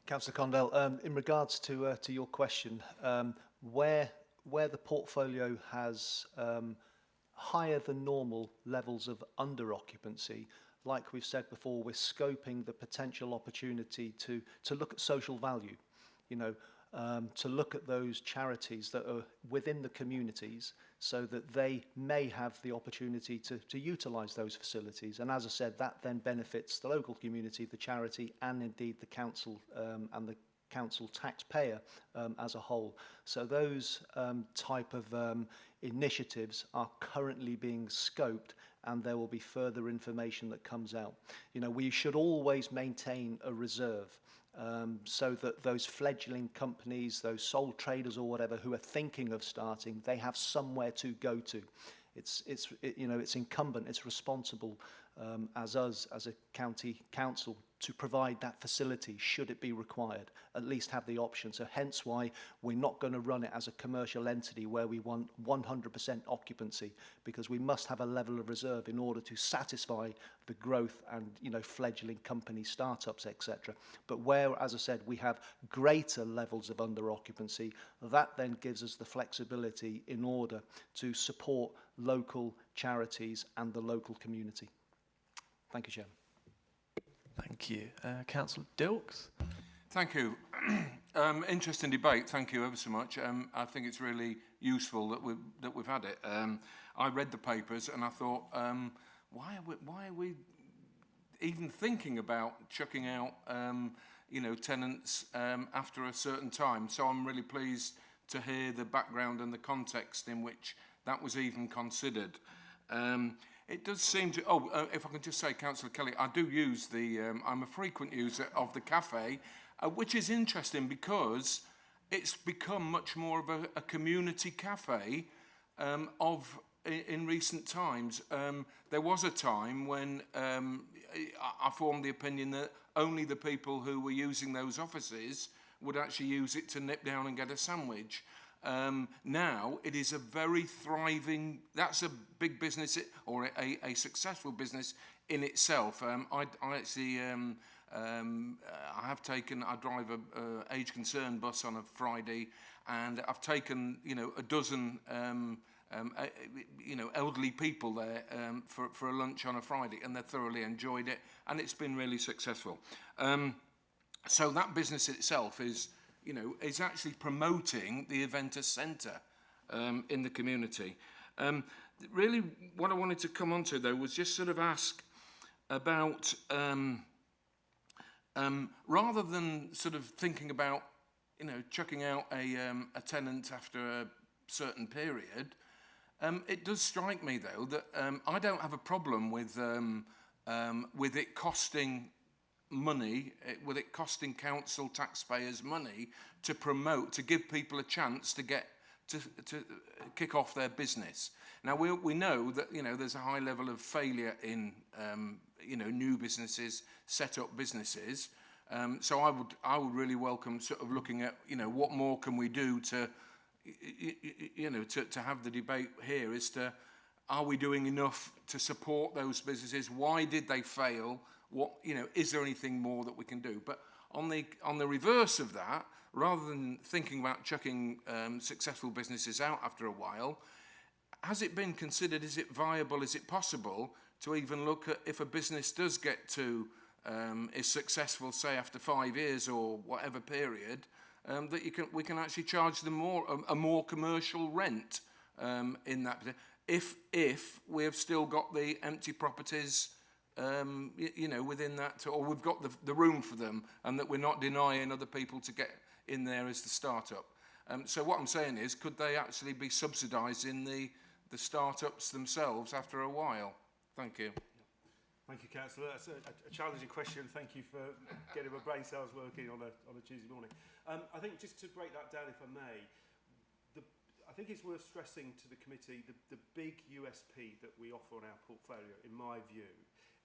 Councillor Condell, in regards to your question, where the portfolio has higher than normal levels of under occupancy, like we've said before, we're scoping the potential opportunity to look at social value, to look at those charities that are within the communities so that they may have the opportunity to utilise those facilities. And as I said, that then benefits the local community, the charity, and indeed the council and the council taxpayer as a whole. So those type of initiatives are currently being scoped, and there will be further information that comes out. We should always maintain a reserve so that those fledgling companies, those sole traders or whatever who are thinking of starting, they have somewhere to go to. It's incumbent, it's responsible as us, as a county council, to provide that facility should it be required, at least have the option. So hence why we're not going to run it as a commercial entity where we want 100% occupancy, because we must have a level of reserve in order to satisfy the growth and fledgling company startups, etc. But where, as I said, we have greater levels of under occupancy, that then gives us the flexibility in order to support local charities and the local community. Thank you, Chairman. Thank you. Councillor Dilks. Thank you. Interesting debate. Thank you ever so much. I think it's really useful that we've had it. I read the papers and I thought, why are we even thinking about chucking out tenants after a certain time? So I'm really pleased to hear the background and the context in which that was even considered. It does seem to... if I can just say, Councillor Kelly, I do use I'm a frequent user of the cafe, which is interesting because it's become much more of a community cafe in recent times. There was a time when I formed the opinion that only the people who were using those offices would actually use it to nip down and get a sandwich. Now it is a very thriving, that's a big business or a successful business in itself. I actually I drive a age concerned bus on a Friday, and I've taken, a dozen, elderly people there for a lunch on a Friday, and they thoroughly enjoyed it, and it's been really successful. So that business itself is actually promoting the Eventer Centre in the community. Really, what I wanted to come on to, though, was just sort of ask about, rather than sort of thinking about, chucking out a tenant after a certain period, it does strike me, though, that I don't have a problem with it costing money, with it costing council taxpayers money to give people a chance to kick off their business. Now we know that there's a high level of failure in new businesses, set up businesses. So I would really welcome sort of looking at what more can we do to have the debate here as to, are we doing enough to support those businesses? Why did they fail? What is there anything more that we can do? But on the reverse of that, rather than thinking about chucking successful businesses out after a while, has it been considered, is it viable, is it possible to even look at, if a business does get to, is successful, say after 5 years or whatever period, that we can actually charge them a more commercial rent in that, if we have still got the empty properties within that, or we've got the room for them, and that we're not denying other people to get in there as the start-up. So what I'm saying is, could they actually be subsidising the start-ups themselves after a while? Thank you. Thank you, Councillor. That's a challenging question. Thank you for getting my brain cells working on a Tuesday morning. I think just to break that down, if I may, I think it's worth stressing to the committee the big USP that we offer on our portfolio, in my view,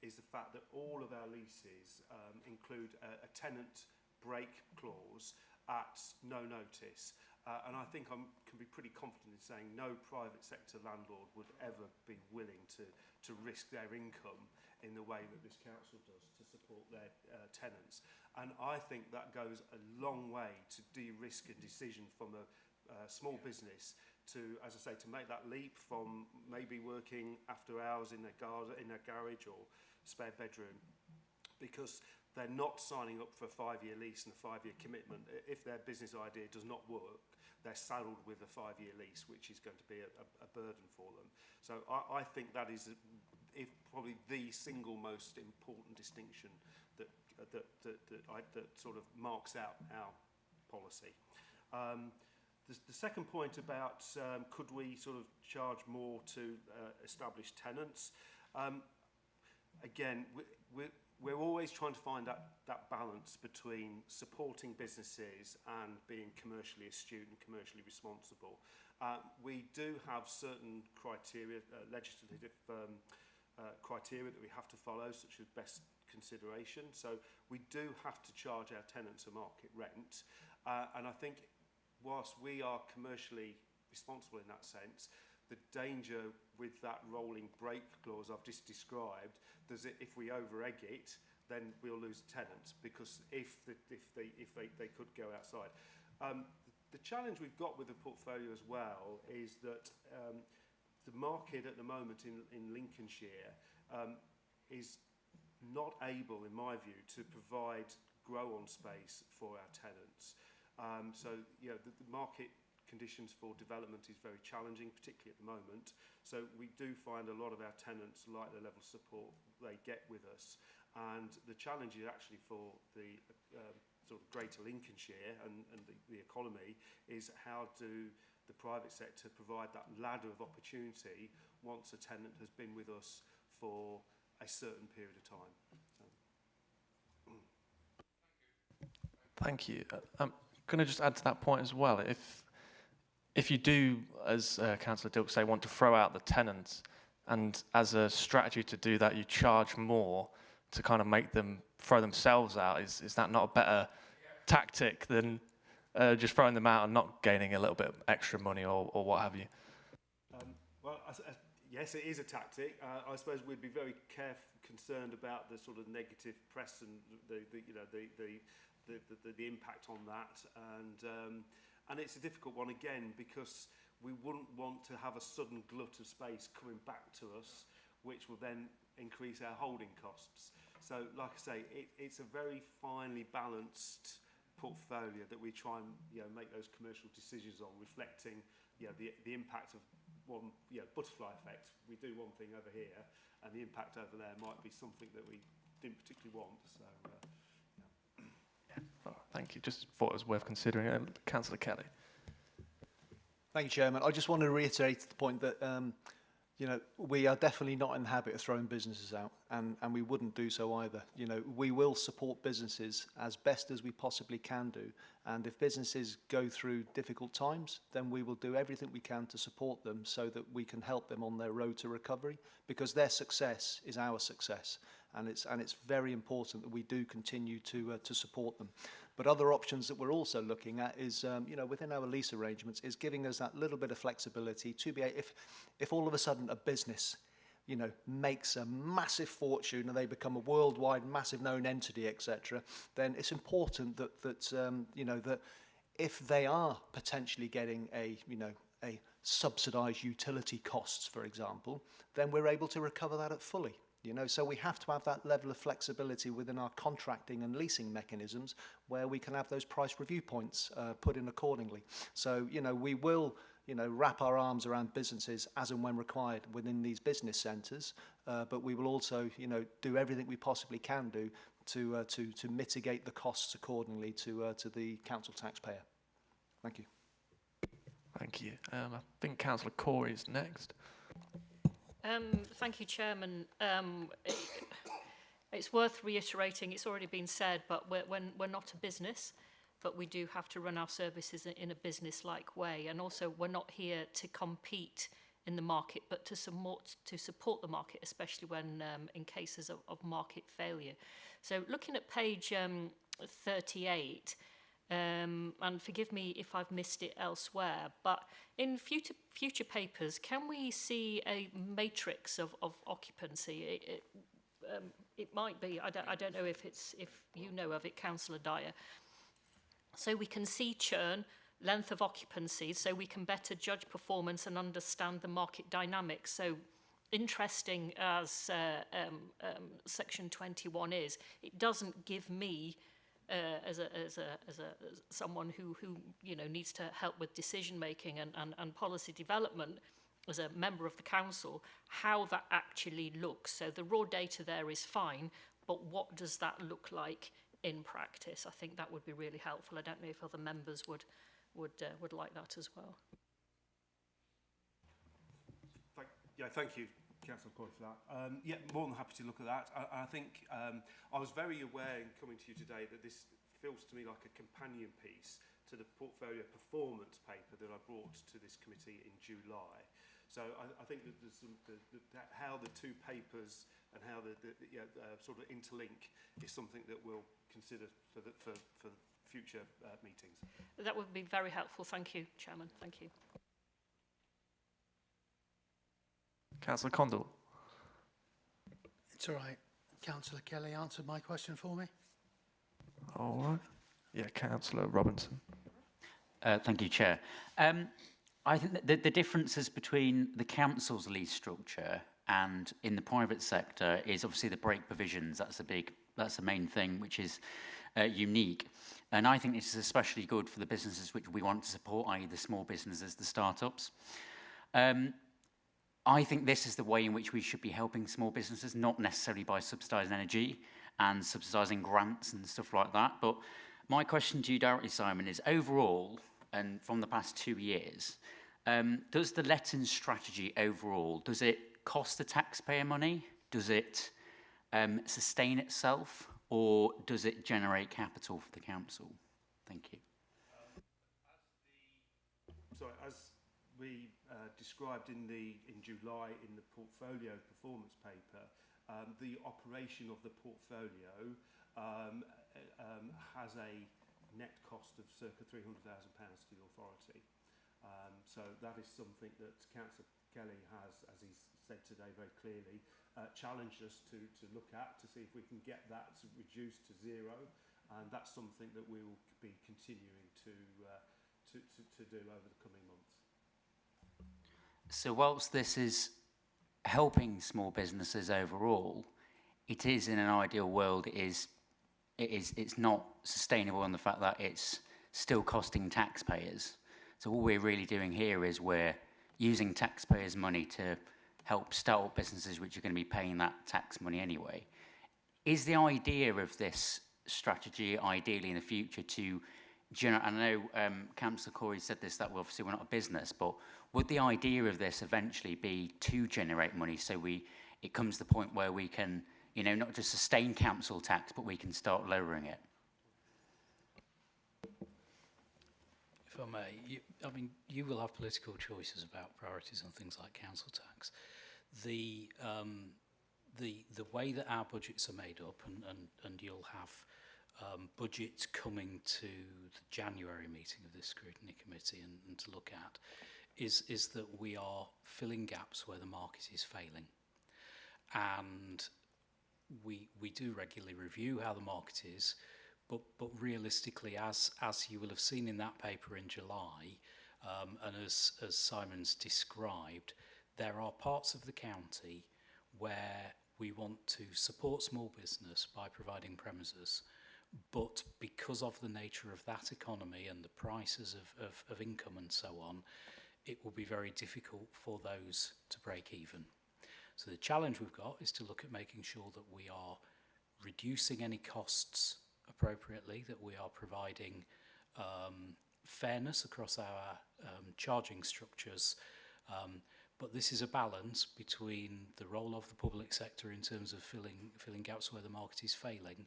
is the fact that all of our leases include a tenant break clause at no notice. And I think I can be pretty confident in saying no private sector landlord would ever be willing to risk their income in the way that this council does to support their tenants. And I think that goes a long way to de-risk a decision from a small business to, as I say, to make that leap from maybe working after hours in their garage or spare bedroom, because they're not signing up for a 5-year lease and a 5-year commitment. If their business idea does not work, they're saddled with a 5-year lease, which is going to be a burden for them. So I think that is probably the single most important distinction that sort of marks out our policy. The second point about could we sort of charge more to established tenants? Again, we're always trying to find that balance between supporting businesses and being commercially astute and commercially responsible. We do have certain criteria, legislative criteria that we have to follow, such as best consideration. So we do have to charge our tenants a market rent. And I think whilst we are commercially responsible in that sense, the danger with that rolling break clause I've just described, if we over-egg it, then we'll lose tenants, because if they could go outside. The challenge we've got with the portfolio as well is that the market at the moment in Lincolnshire is not able, in my view, to provide grow-on space for our tenants. So, the market conditions for development is very challenging, particularly at the moment. So we do find a lot of our tenants like the level of support they get with us. And the challenge is actually for the sort of greater Lincolnshire and the economy is how do the private sector provide that ladder of opportunity once a tenant has been with us for a certain period of time. So. Thank you. I'm going to just add to that point as well. If you do, as Councillor Dilk say, want to throw out the tenants, and as a strategy to do that, you charge more to kind of make them throw themselves out, is that not a better tactic than just throwing them out and not gaining a little bit of extra money or what have you? Well, yes, it is a tactic. I suppose we'd be very concerned about the sort of negative press and the impact on that, and it's a difficult one again because we wouldn't want to have a sudden glut of space coming back to us, which will then increase our holding costs. So, like I say, it's a very finely balanced portfolio that we try and make those commercial decisions on, reflecting the impact of one butterfly effect. We do one thing over here, and the impact over there might be something that we didn't particularly want. So, Oh, thank you. Just thought it was worth considering. Councillor Kelly. Thank you, Chairman. I just want to reiterate the point that we are definitely not in the habit of throwing businesses out, and we wouldn't do so either. We will support businesses as best as we possibly can do, and if businesses go through difficult times, then we will do everything we can to support them so that we can help them on their road to recovery, because their success is our success, and it's very important that we do continue to support them. But other options that we're also looking at is, within our lease arrangements, is giving us that little bit of flexibility to be, if all of a sudden a business, makes a massive fortune and they become a worldwide massive known entity, etc., then it's important that if they are potentially getting a subsidised utility costs, for example, then we're able to recover that at fully. So we have to have that level of flexibility within our contracting and leasing mechanisms where we can have those price review points put in accordingly. So, we will, wrap our arms around businesses as and when required within these business centres, but we will also, do everything we possibly can do to mitigate the costs accordingly to the council taxpayer. Thank you. Thank you. I think Councillor Corey is next. Thank you, Chairman. It's worth reiterating, it's already been said, but we're not a business, but we do have to run our services in a business-like way. And also, we're not here to compete in the market, but to support the market, especially when in cases of market failure. So looking at page 38, and forgive me if I've missed it elsewhere, but in future papers, can we see a matrix of occupancy? It might be, I don't know if you know of it, Councillor Dyer. So we can see churn, length of occupancy, so we can better judge performance and understand the market dynamics. So interesting as section 21 is, it doesn't give me as someone who needs to help with decision making and policy development, as a member of the council, how that actually looks. So the raw data there is fine, but what does that look like in practice? I think that would be really helpful. I don't know if other members would like that as well. Thank you, Councillor Corey, for that. More than happy to look at that. I think I was very aware in coming to you today that this feels to me like a companion piece to the portfolio performance paper that I brought to this committee in July. So I think that there's how the two papers and how the sort of interlink is something that we'll consider for future meetings. That would be very helpful. Thank you, Chairman. Thank you. Councillor Condell. It's all right. Councillor Kelly answered my question for me. All right. Yeah, Councillor Robinson. Thank you, Chair. I think that the differences between the council's lease structure and in the private sector is obviously the break provisions. That's the main thing, which is unique. And I think this is especially good for the businesses which we want to support, i.e. the small businesses, the startups. I think this is the way in which we should be helping small businesses, not necessarily by subsidising energy and subsidising grants and stuff like that. But my question to you directly, Simon, is overall, and from the past 2 years, does the letting strategy overall, does it cost the taxpayer money? Does it sustain itself? Or does it generate capital for the council? Thank you. As we described in July in the portfolio performance paper, the operation of the portfolio has a net cost of circa £300,000 to the authority. So that is something that Councillor Kelly has, as he's said today very clearly, challenged us to look at, to see if we can get that reduced to zero. And that's something that we will be continuing to do over the coming months. So whilst this is helping small businesses overall, it is, in an ideal world, it's not sustainable in the fact that it's still costing taxpayers. So all we're really doing here is we're using taxpayers' money to help start up businesses which are going to be paying that tax money anyway. Is the idea of this strategy ideally in the future to generate, I know Councillor Corey said this, that obviously we're not a business, but would the idea of this eventually be to generate money so it comes to the point where we can, you know, not just sustain council tax, but we can start lowering it? If I may, you will have political choices about priorities on things like council tax. The way that our budgets are made up, and you'll have budgets coming to the January meeting of this Scrutiny Committee and to look at, is that we are filling gaps where the market is failing. And we do regularly review how the market is, but realistically, as you will have seen in that paper in July, and as Simon's described, there are parts of the county where we want to support small business by providing premises, but because of the nature of that economy and the prices of income and so on, it will be very difficult for those to break even. So the challenge we've got is to look at making sure that we are reducing any costs appropriately, that we are providing fairness across our charging structures, but this is a balance between the role of the public sector in terms of filling gaps where the market is failing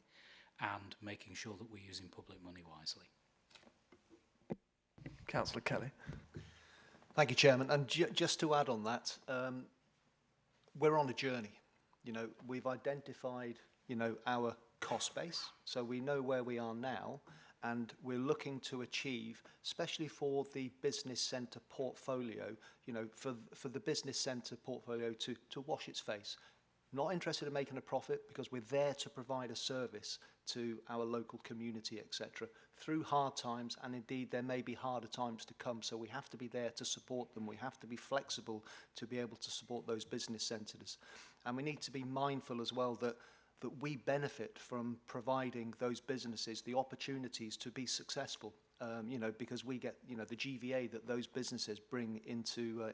and making sure that we're using public money wisely. Councillor Kelly. Thank you, Chairman. And just to add on that, we're on a journey. You know, we've identified, you know, our cost base, so we know where we are now, and we're looking to achieve, especially for the business centre portfolio, you know, for the business centre portfolio to wash its face. Not interested in making a profit, because we're there to provide a service to our local community, etc., through hard times, and indeed there may be harder times to come, so we have to be there to support them. We have to be flexible to be able to support those business centres. And we need to be mindful as well that we benefit from providing those businesses the opportunities to be successful, you know, because we get, you know, the GVA that those businesses bring into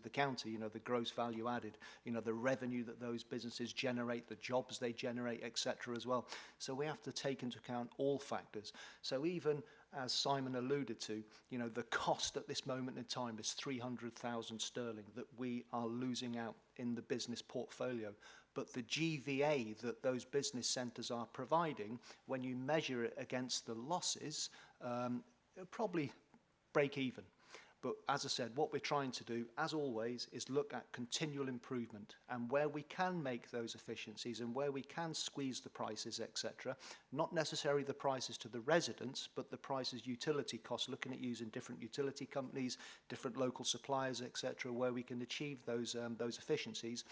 the county, you know, the gross value added, you know, the revenue that those businesses generate, the jobs they generate, etc. as well. So we have to take into account all factors. So even as Simon alluded to, you know, the cost at this moment in time is 300,000 sterling that we are losing out in the business portfolio. But the GVA that those business centres are providing, when you measure it against the losses, it'll probably break even. But as I said, what we're trying to do, as always, is look at continual improvement, and where we can make those efficiencies and where we can squeeze the prices, etc., not necessarily the prices to the residents, but the prices utility costs, looking at using different utility companies, different local suppliers, etc., where we can achieve those efficiencies,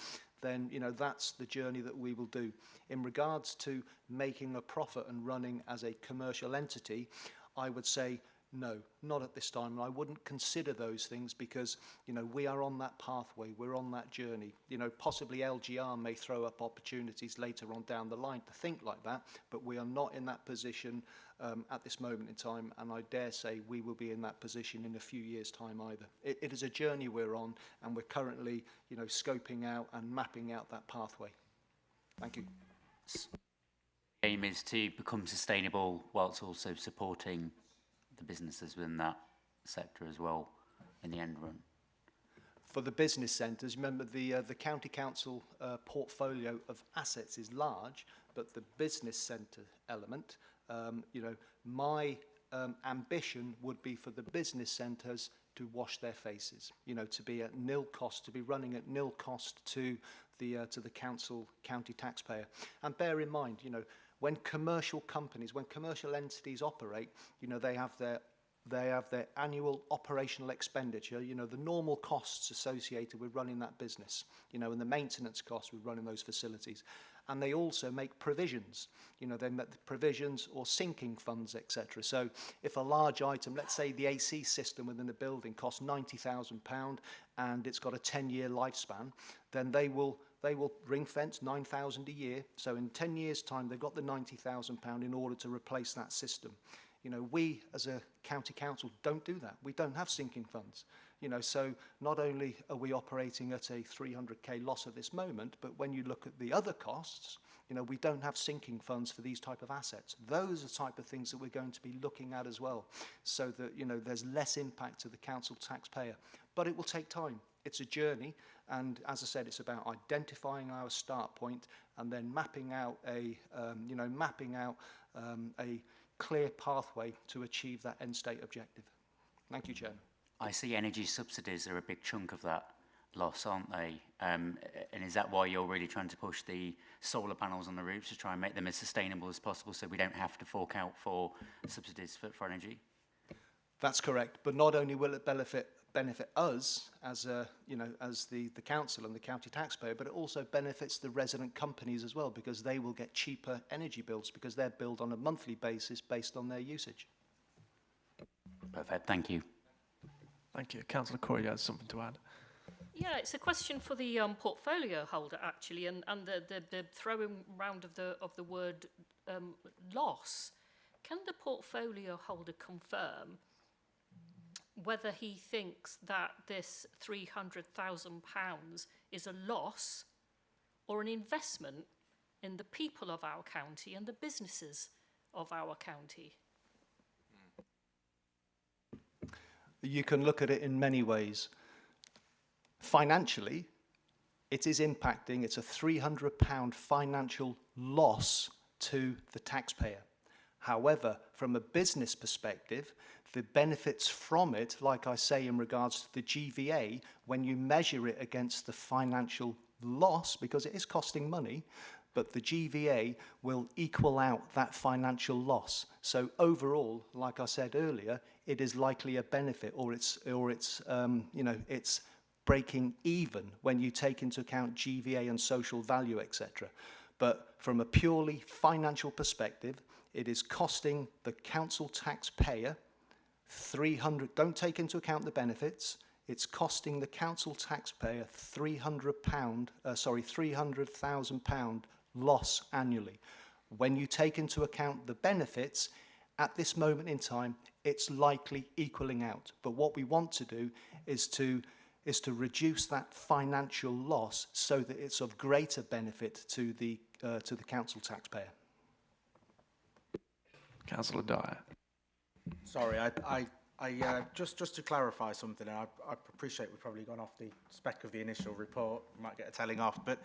then, you know, that's the journey that we will do. In regards to making a profit and running as a commercial entity, I would say no, not at this time. And I wouldn't consider those things because, you know, we are on that pathway, we're on that journey. You know, possibly LGR may throw up opportunities later on down the line to think like that, but we are not in that position at this moment in time, and I dare say we will be in that position in a few years' time either. It is a journey we're on, and we're currently, you know, scoping out and mapping out that pathway. Thank you. The aim is to become sustainable whilst also supporting the businesses within that sector as well in the end run. For the business centres, remember the county council portfolio of assets is large, but the business centre element, you know, my ambition would be for the business centres to wash their faces, you know, to be at nil cost, to be running at nil cost to the county taxpayer. And bear in mind, you know, when commercial companies, when commercial entities operate, you know, they have their they have their annual operational expenditure, you know, the normal costs associated with running that business, you know, and the maintenance costs with running those facilities. And they also make provisions, you know, they make provisions or sinking funds, etc. So if a large item, let's say the AC system within a building costs £90,000 and it's got a 10-year lifespan, then they will ring fence 9,000 a year. So in 10 years' time, they've got the £90,000 in order to replace that system. You know, we as a county council don't do that. We don't have sinking funds. You know, so not only are we operating at a 300k loss at this moment, but when you look at the other costs, you know, we don't have sinking funds for these type of assets. Those are the type of things that we're going to be looking at as well, so that, you know, there's less impact to the council taxpayer. But it will take time. It's a journey, and as I said, it's about identifying our start point and then mapping out a clear pathway to achieve that end state objective. Thank you, Chairman. I see energy subsidies are a big chunk of that loss, aren't they? And is that why you're really trying to push the solar panels on the roofs to try and make them as sustainable as possible so we don't have to fork out for subsidies for energy? That's correct. But not only will it benefit us as the council and the county taxpayer, but it also benefits the resident companies as well, because they will get cheaper energy bills because they're billed on a monthly basis based on their usage. Perfect. Thank you. Thank you. Councillor Corey has something to add. Yeah, it's a question for the portfolio holder actually, and the throwing round of the word loss. Can the portfolio holder confirm whether he thinks that this £300,000 is a loss or an investment in the people of our county and the businesses of our county? You can look at it in many ways. Financially, it is impacting, it's a £300 financial loss to the taxpayer. However, from a business perspective, the benefits from it, like I say in regards to the GVA, when you measure it against the financial loss, because it is costing money, but the GVA will equal out that financial loss. So overall, like I said earlier, it is likely a benefit, or it's breaking even when you take into account GVA and social value, etc. But from a purely financial perspective, it is costing the council taxpayer don't take into account the benefits, it's costing the council taxpayer £300,000 loss annually. When you take into account the benefits, at this moment in time, it's likely equaling out. But what we want to do is to reduce that financial loss so that it's of greater benefit to the council taxpayer. Councillor Dyer. Sorry, just to clarify something, I appreciate we've probably gone off the spec of the initial report, we might get a telling off, but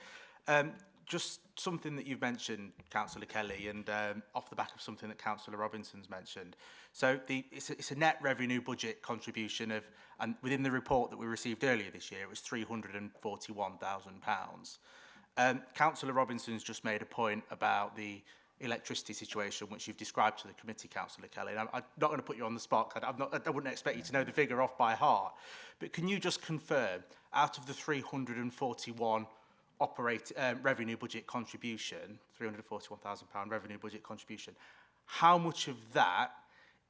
just something that you've mentioned, Councillor Kelly, and off the back of something that Councillor Robinson's mentioned. So it's a net revenue budget contribution of, and within the report that we received earlier this year, it was £341,000. Councillor Robinson's just made a point about the electricity situation, which you've described to the committee, Councillor Kelly. And I'm not going to put you on the spot. I wouldn't expect you to know the figure off by heart. But can you just confirm, out of the 341 revenue budget contribution, £341,000 revenue budget contribution, how much of that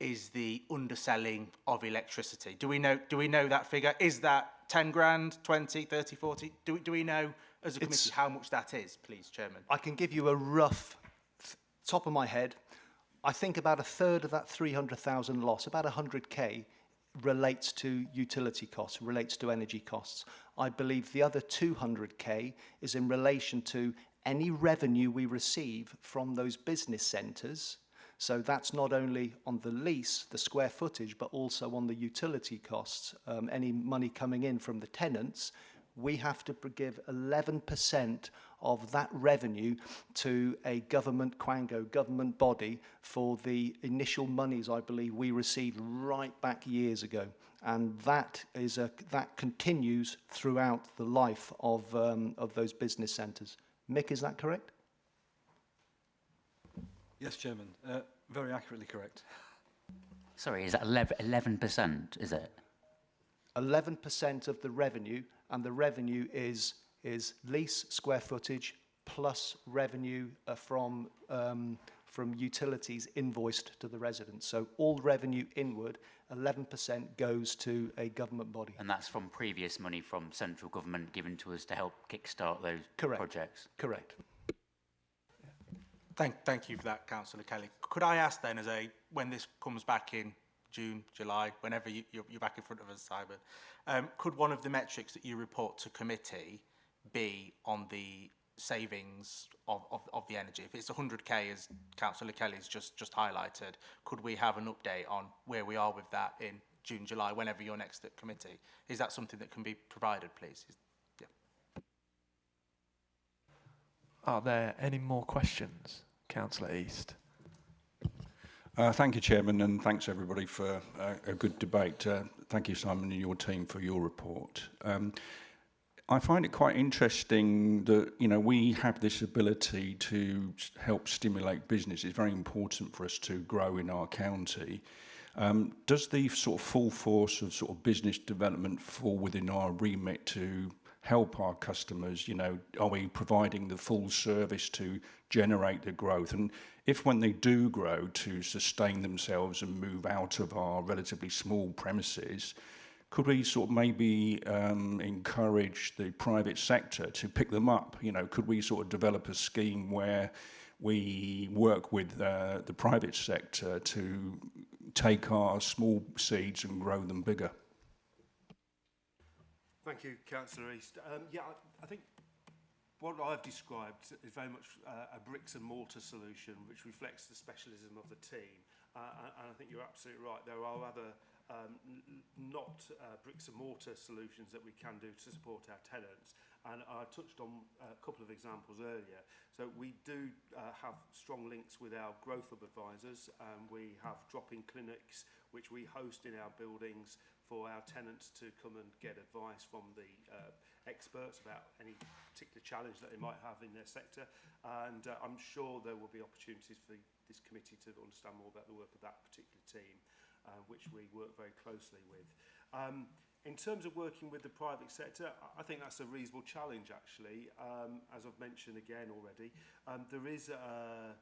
is the underselling of electricity? Do we know that figure? Is that 10 grand, 20, 30, 40? Do we know as a committee how much that is, please, Chairman? I can give you a rough top of my head. I think about a third of that 300,000 loss, about 100k, relates to utility costs, relates to energy costs. I believe the other 200k is in relation to any revenue we receive from those business centres. So that's not only on the lease, the square footage, but also on the utility costs, any money coming in from the tenants. We have to give 11% of that revenue to a government body for the initial monies I believe we received right back years ago, and that continues throughout the life of those business centres. Mick, is that correct? Yes, Chairman. Very accurately correct. Sorry, is that 11%, is it? 11% of the revenue, and the revenue is lease square footage plus revenue from utilities invoiced to the residents. So all revenue inward, 11% goes to a government body. And that's from previous money from central government given to us to help kickstart those projects? Correct. Thank you for that, Councillor Kelly. Could I ask then, when this comes back in June, July, whenever you're back in front of us, Simon, could one of the metrics that you report to committee be on the savings of the energy? If it's 100k, as Councillor Kelly's just highlighted, could we have an update on where we are with that in June, July, whenever you're next at committee? Is that something that can be provided, please? Are there any more questions, Councillor East? Thank you, Chairman, and thanks everybody for a good debate. Thank you, Simon, and your team for your report. I find it quite interesting that, you know, we have this ability to help stimulate business. It's very important for us to grow in our county. Does the sort of full force of sort of business development fall within our remit to help our customers? You know, are we providing the full service to generate the growth? And if when they do grow, to sustain themselves and move out of our relatively small premises, could we sort of maybe encourage the private sector to pick them up? You know, could we sort of develop a scheme where we work with the private sector to take our small seeds and grow them bigger? Thank you, Councillor East. I think what I've described is very much a bricks and mortar solution, which reflects the specialism of the team. And I think you're absolutely right. There are other not bricks and mortar solutions that we can do to support our tenants. And I touched on a couple of examples earlier. So we do have strong links with our growth hub advisors. We have drop-in clinics, which we host in our buildings for our tenants to come and get advice from the experts about any particular challenge that they might have in their sector. And I'm sure there will be opportunities for this committee to understand more about the work of that particular team, which we work very closely with. In terms of working with the private sector, I think that's a reasonable challenge, actually. As I've mentioned again already, it's a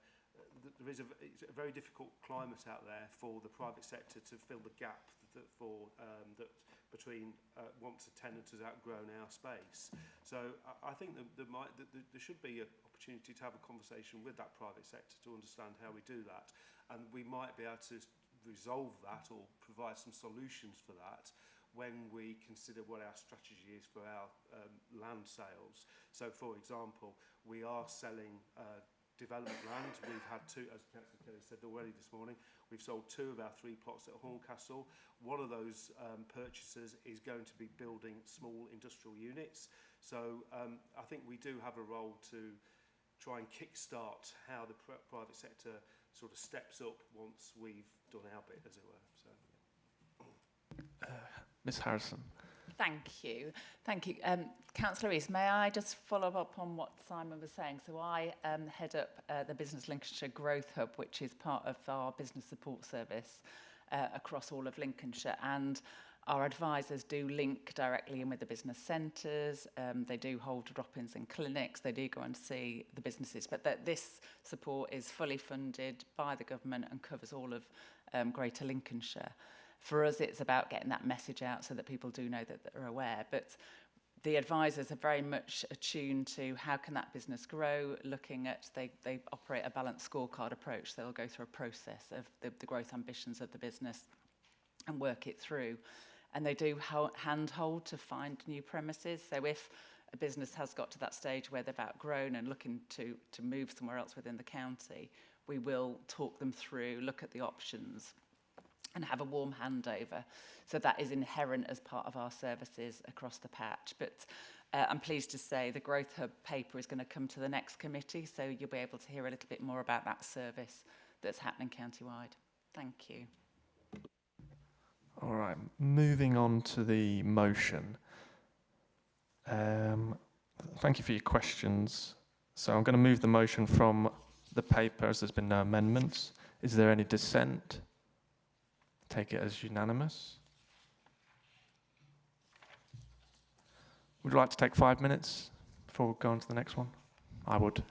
very difficult climate out there for the private sector to fill the gap between once a tenant has outgrown our space. So I think that there should be an opportunity to have a conversation with that private sector to understand how we do that, and we might be able to resolve that or provide some solutions for that when we consider what our strategy is for our land sales. So, for example, we are selling development land. We've had two, as Councillor Kelly said already this morning, we've sold 2 of our 3 plots at Horncastle. One of those purchasers is going to be building small industrial units. So I think we do have a role to try and kickstart how the private sector sort of steps up once we've done our bit, as it were. So, Ms Harrison. Thank you. Councillor East, may I just follow up on what Simon was saying? So I head up the Business Lincolnshire Growth Hub, which is part of our business support service across all of Lincolnshire. And our advisors do link directly in with the business centres. They do hold drop-ins and clinics. They do go and see the businesses. But this support is fully funded by the government and covers all of Greater Lincolnshire. For us, it's about getting that message out so that people do know that they're aware. But the advisors are very much attuned to how can that business grow, looking at, they operate a balanced scorecard approach. They'll go through a process of the growth ambitions of the business and work it through. And they do handhold to find new premises. So if a business has got to that stage where they've outgrown and looking to move somewhere else within the county, we will talk them through, look at the options, and have a warm handover. So that is inherent as part of our services across the patch. But I'm pleased to say the Growth Hub paper is going to come to the next committee, so you'll be able to hear a little bit more about that service that's happening countywide. Thank you. All right, moving on to the motion. Thank you for your questions. So I'm going to move the motion from the paper as there's been no amendments. Is there any dissent? Take it as unanimous. Would you like to take 5 minutes before we go on to the next one? I would.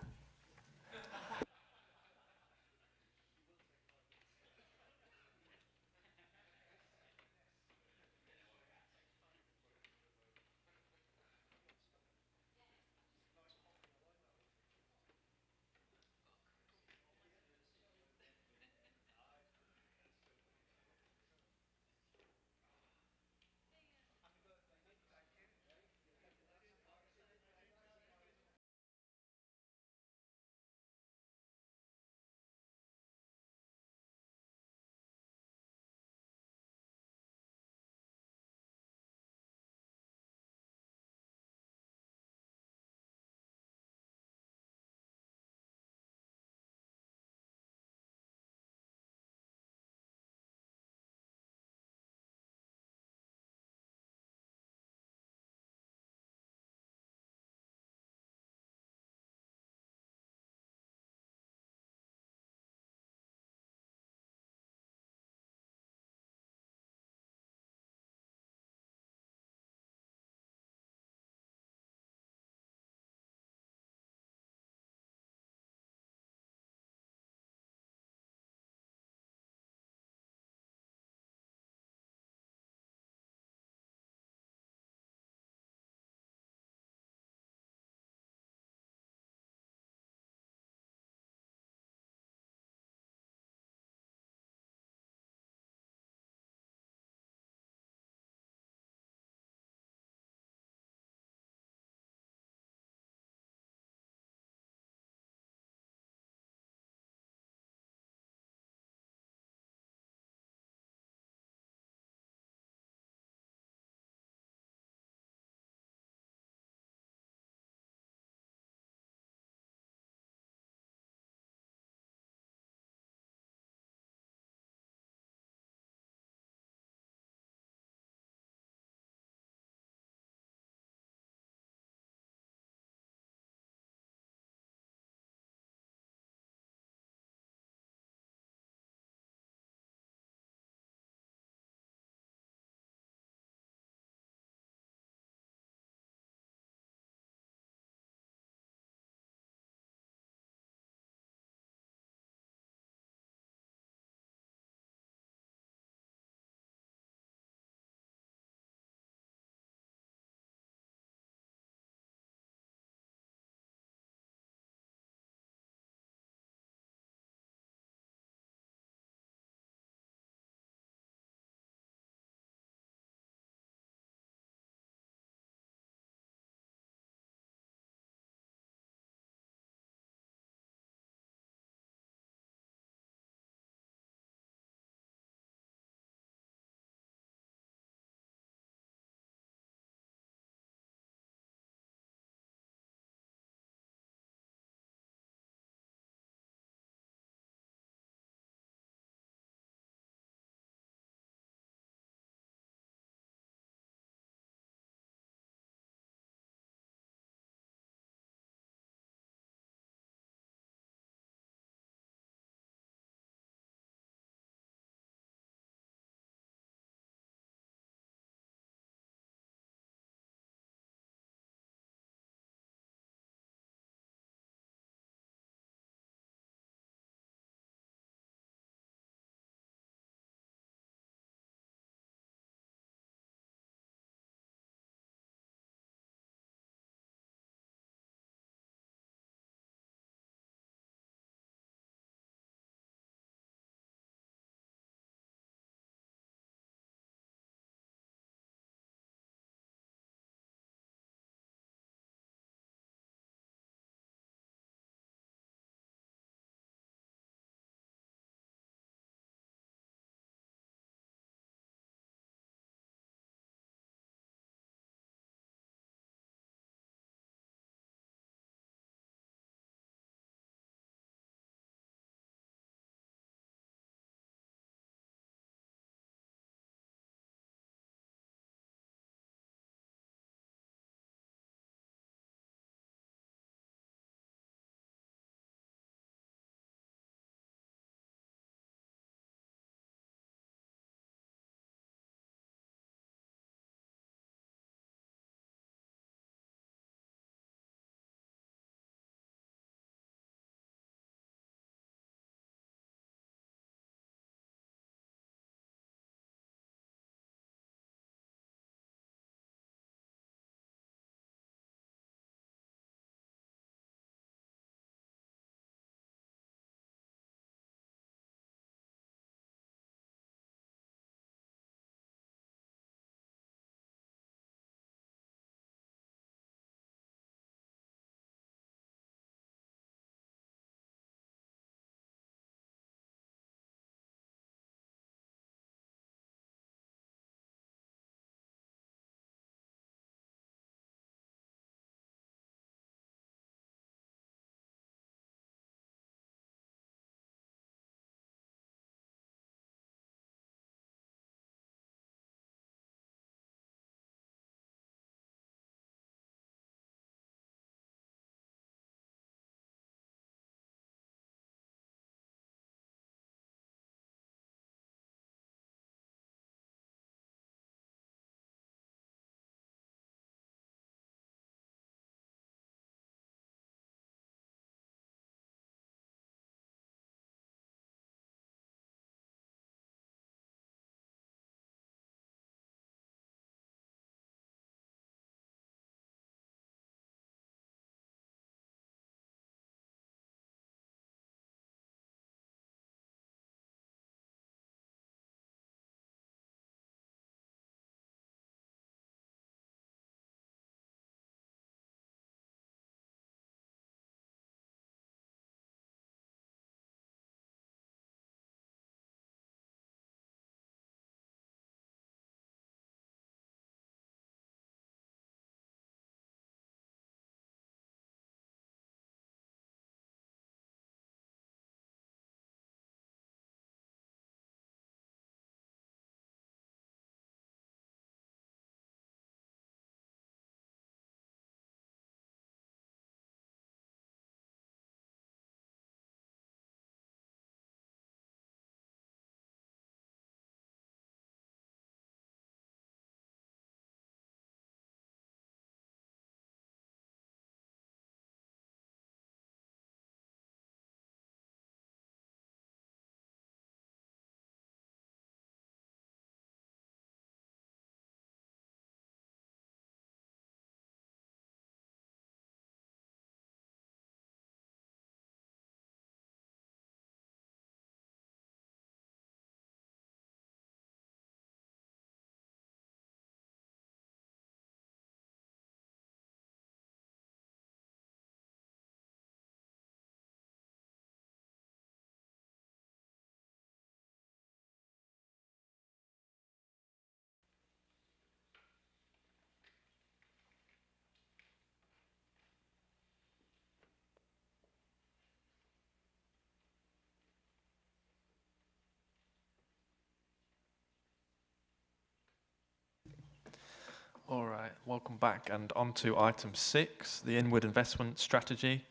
All right, welcome back. And on to item 6, the inward investment strategy.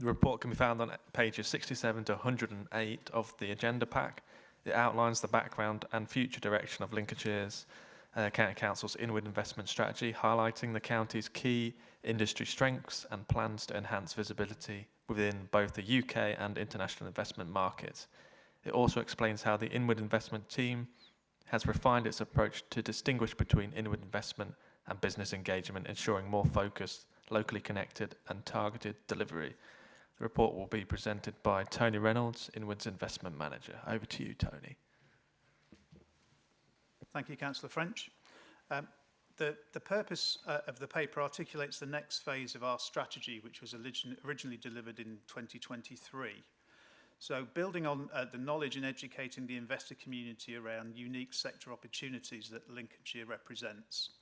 The report can be found on pages 67 to 108 of the agenda pack. It outlines the background and future direction of Lincolnshire's County Council's inward investment strategy, highlighting the county's key industry strengths and plans to enhance visibility within both the UK and international investment markets. It also explains how the inward investment team has refined its approach to distinguish between inward investment and business engagement, ensuring more focused, locally connected and targeted delivery. The report will be presented by Tony Reynolds, Inwards Investment Manager. Over to you, Tony. Thank you, Councillor French. The purpose of the paper articulates the next phase of our strategy, which was originally delivered in 2023. So building on the knowledge and educating the investor community around unique sector opportunities that Lincolnshire represents.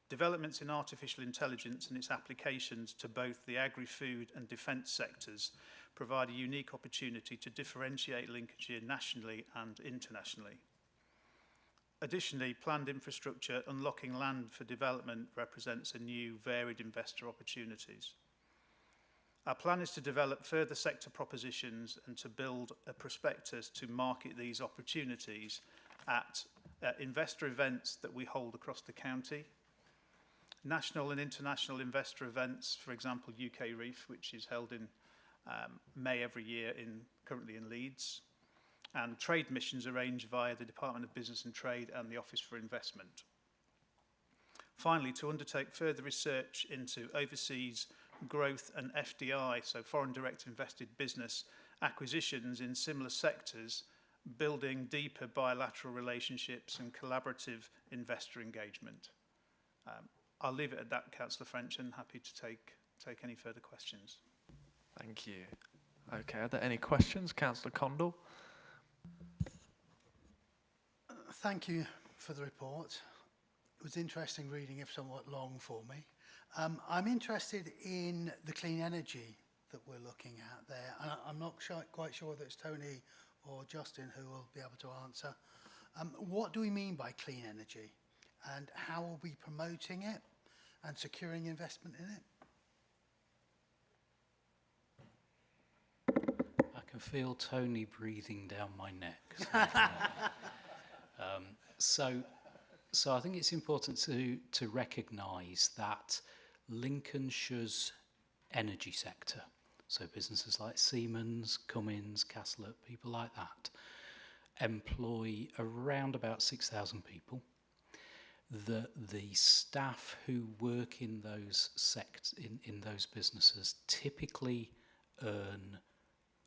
Developments in artificial intelligence and its applications to both the agri-food and defence sectors provide a unique opportunity to differentiate Lincolnshire nationally and internationally. Additionally, planned infrastructure unlocking land for development represents a new varied investor opportunities. Our plan is to develop further sector propositions and to build a prospectus to market these opportunities at investor events that we hold across the county, national and international investor events, for example, UK Reef, which is held in May every year, currently in Leeds, and trade missions arranged via the Department of Business and Trade and the Office for Investment. Finally, to undertake further research into overseas growth and FDI, so foreign direct invested business acquisitions in similar sectors, building deeper bilateral relationships and collaborative investor engagement. I'll leave it at that, Councillor French, and happy to take any further questions. Thank you. Okay, are there any questions? Councillor Condell. Thank you for the report. It was interesting reading, if somewhat long for me. I'm interested in the clean energy that we're looking at there, and I'm not quite sure whether it's Tony or Justin who will be able to answer. What do we mean by clean energy, and how are we promoting it and securing investment in it? I can feel Tony breathing down my neck. So I think it's important to recognise that Lincolnshire's energy sector, so businesses like Siemens, Cummins, Caslett, people like that, employ around about 6,000 people. The staff who work in those in those businesses typically earn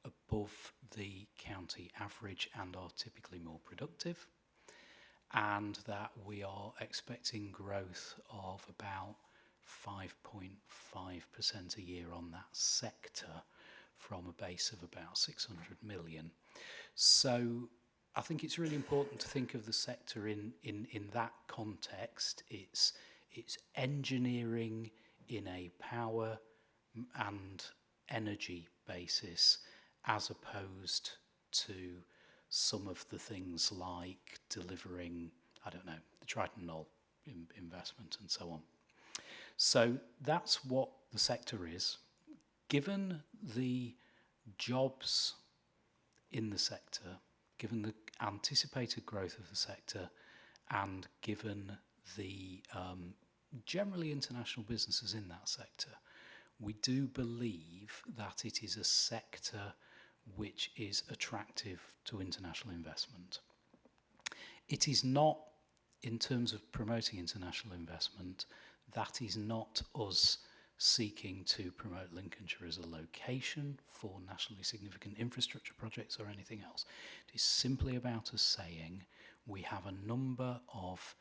above the county average and are typically more productive, and that we are expecting growth of about 5.5% a year on that sector from a base of about 600 million. So I think it's really important to think of the sector in that context. It's engineering in a power and energy basis, as opposed to some of the things like delivering, I don't know, the Triton investment and so on. So that's what the sector is. Given the jobs in the sector, given the anticipated growth of the sector, and given the generally international businesses in that sector, we do believe that it is a sector which is attractive to international investment. It is not, in terms of promoting international investment, that is not us seeking to promote Lincolnshire as a location for nationally significant infrastructure projects or anything else. It is simply about us saying we have a number of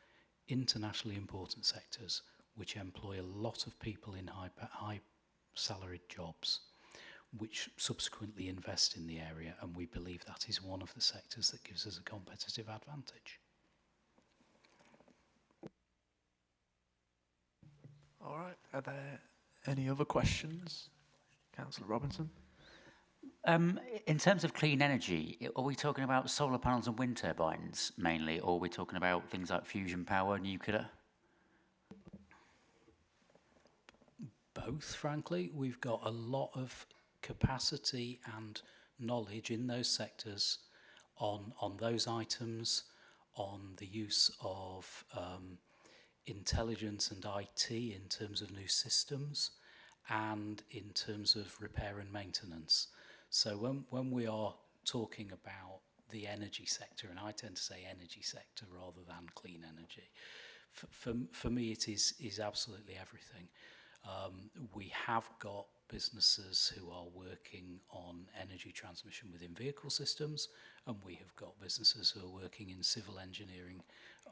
internationally important sectors which employ a lot of people in high salaried jobs, which subsequently invest in the area, and we believe that is one of the sectors that gives us a competitive advantage. All right, are there any other questions? Councillor Robinson. In terms of clean energy, are we talking about solar panels and wind turbines mainly, or are we talking about things like fusion power, nuclear? both, frankly. We've got a lot of capacity and knowledge in those sectors on those items, on the use of intelligence and IT in terms of new systems, and in terms of repair and maintenance. So when we are talking about the energy sector, and I tend to say energy sector rather than clean energy, for me it is absolutely everything. We have got businesses who are working on energy transmission within vehicle systems, and we have got businesses who are working in civil engineering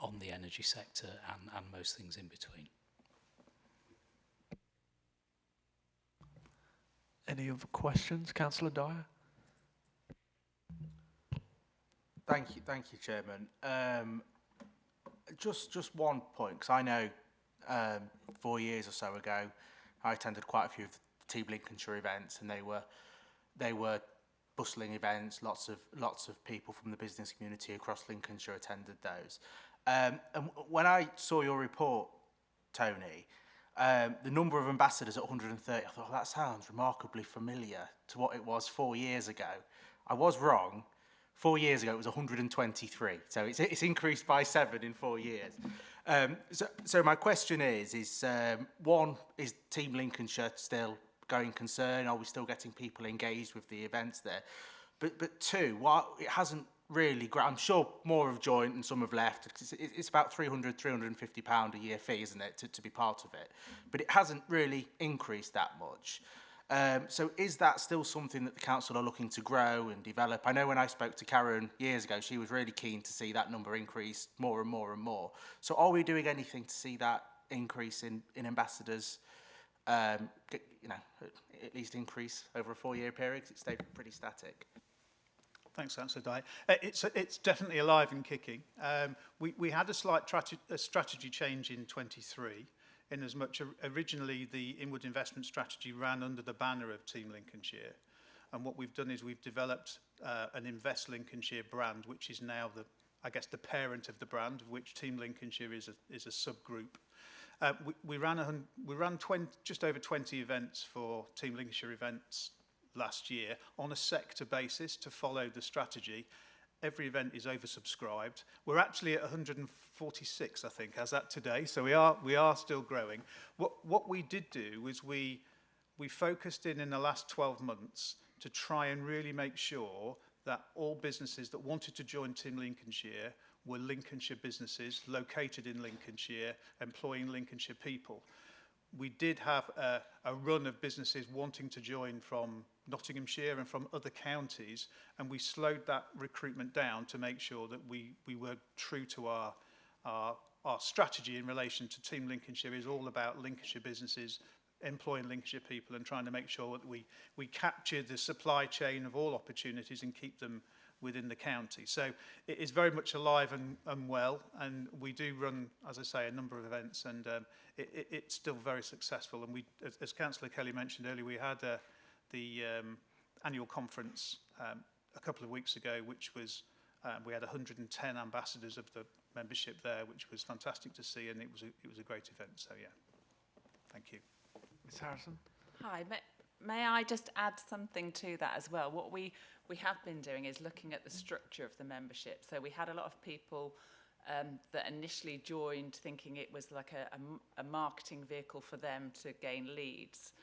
on the energy sector and most things in between. Any other questions, Councillor Dyer? Thank you, Chairman. Just one point, because I know 4 years or so ago, I attended quite a few of the Team Lincolnshire events, and they were bustling events. Lots of people from the business community across Lincolnshire attended those. And when I saw your report, Tony, the number of ambassadors at 130, I thought, oh, that sounds remarkably familiar to what it was 4 years ago. I was wrong. 4 years ago, it was 123. So it's increased by 7 in 4 years. So my question is one, is Team Lincolnshire still going concern? Are we still getting people engaged with the events there? But two, it hasn't really, I'm sure more have joined and some have left. It's about £350 a year fee, isn't it, to be part of it? But it hasn't really increased that much. So is that still something that the council are looking to grow and develop? I know when I spoke to Karen years ago, she was really keen to see that number increase more and more and more. So are we doing anything to see that increase in ambassadors, at least increase over a 4-year period? 'Cause it stayed pretty static. Thanks, Councillor Dye. It's definitely alive and kicking. We had a slight strategy change in 23. In as much originally the inward investment strategy ran under the banner of Team Lincolnshire, and what we've done is we've developed an Invest Lincolnshire brand, which is now the parent of the brand, of which Team Lincolnshire is a subgroup. We ran just over 20 events for Team Lincolnshire events last year on a sector basis to follow the strategy. Every event is oversubscribed. We're actually at 146, I think, as at today. So we are still growing. What we did do was we focused in the last 12 months to try and really make sure that all businesses that wanted to join Team Lincolnshire were Lincolnshire businesses located in Lincolnshire, employing Lincolnshire people. We did have a run of businesses wanting to join from Nottinghamshire and from other counties, and we slowed that recruitment down to make sure that we were true to our strategy in relation to Team Lincolnshire is all about Lincolnshire businesses employing Lincolnshire people and trying to make sure that we capture the supply chain of all opportunities and keep them within the county. So it is very much alive and well, and we do run, as I say, a number of events, and it's still very successful. And as Councillor Kelly mentioned earlier, we had the annual conference a couple of weeks ago, which was, we had 110 ambassadors of the membership there, which was fantastic to see, and it was a great event. So yeah, thank you. Ms Harrison? Hi, may I just add something to that as well? What we have been doing is looking at the structure of the membership. So we had a lot of people that initially joined thinking it was like a marketing vehicle for them to gain leads.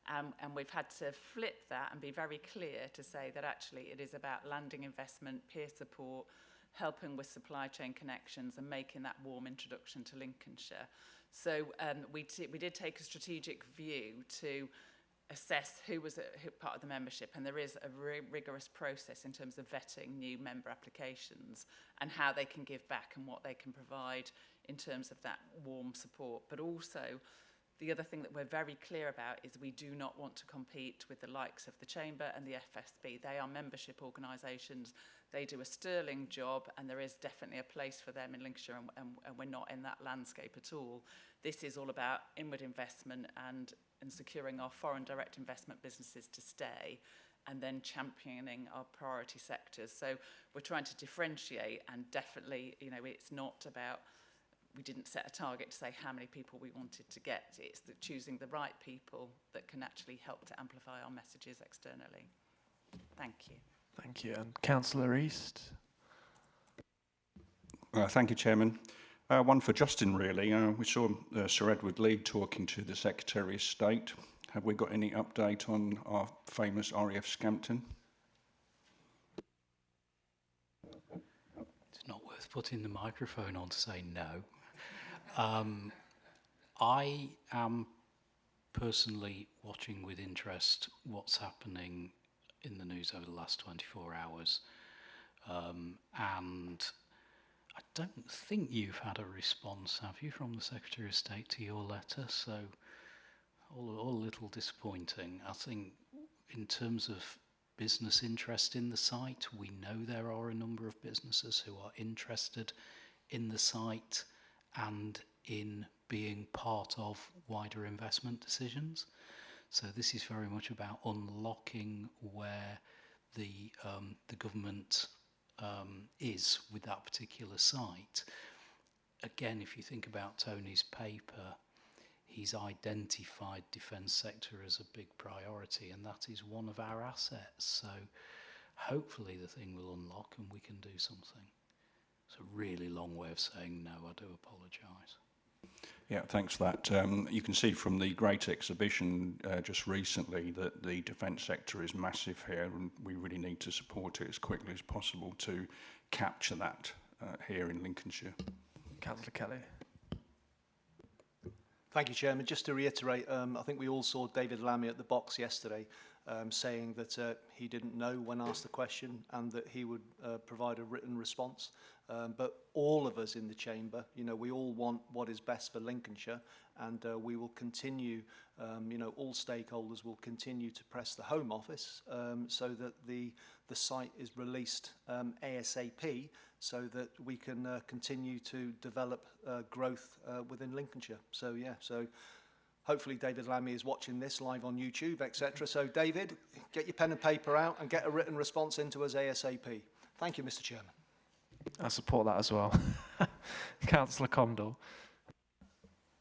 And we've had to flip that and be very clear to say that actually it is about landing investment, peer support, helping with supply chain connections and making that warm introduction to Lincolnshire. So we did take a strategic view to assess who was part of the membership, and there is a rigorous process in terms of vetting new member applications and how they can give back and what they can provide in terms of that warm support. But also, the other thing that we're very clear about is we do not want to compete with the likes of the Chamber and the FSB. They are membership organisations. They do a sterling job, and there is definitely a place for them in Lincolnshire, and we're not in that landscape at all. This is all about inward investment and securing our foreign direct investment businesses to stay, and then championing our priority sectors. So we're trying to differentiate, and definitely, it's not about we didn't set a target to say how many people we wanted to get. It's choosing the right people that can actually help to amplify our messages externally. Thank you. Thank you. And Councillor East. Thank you, Chairman. One for Justin, really. We saw Sir Edward Lee talking to the Secretary of State. Have we got any update on our famous RAF Scampton? It's not worth putting the microphone on to say no. I am personally watching with interest what's happening in the news over the last 24 hours. And I don't think you've had a response, have you, from the Secretary of State to your letter? So all a little disappointing. I think in terms of business interest in the site, we know there are a number of businesses who are interested in the site and in being part of wider investment decisions. So this is very much about unlocking where the government is with that particular site. Again, if you think about Tony's paper, he's identified defence sector as a big priority, and that is one of our assets. So hopefully the thing will unlock and we can do something. It's a really long way of saying no. I do apologise. Yeah, thanks for that. You can see from the great exhibition just recently that the defence sector is massive here, and we really need to support it as quickly as possible to capture that here in Lincolnshire. Councillor Kelly. Thank you, Chairman. Just to reiterate, I think we all saw David Lammy at the box yesterday saying that he didn't know when asked the question and that he would provide a written response. But all of us in the chamber, you know, we all want what is best for Lincolnshire, and we will continue, you know, all stakeholders will continue to press the Home Office so that the site is released ASAP, so that we can continue to develop growth within Lincolnshire. So yeah, so hopefully David Lammy is watching this live on YouTube, etc. So David, get your pen and paper out and get a written response into us ASAP. Thank you, Mr. Chairman. I support that as well. Councillor Condell.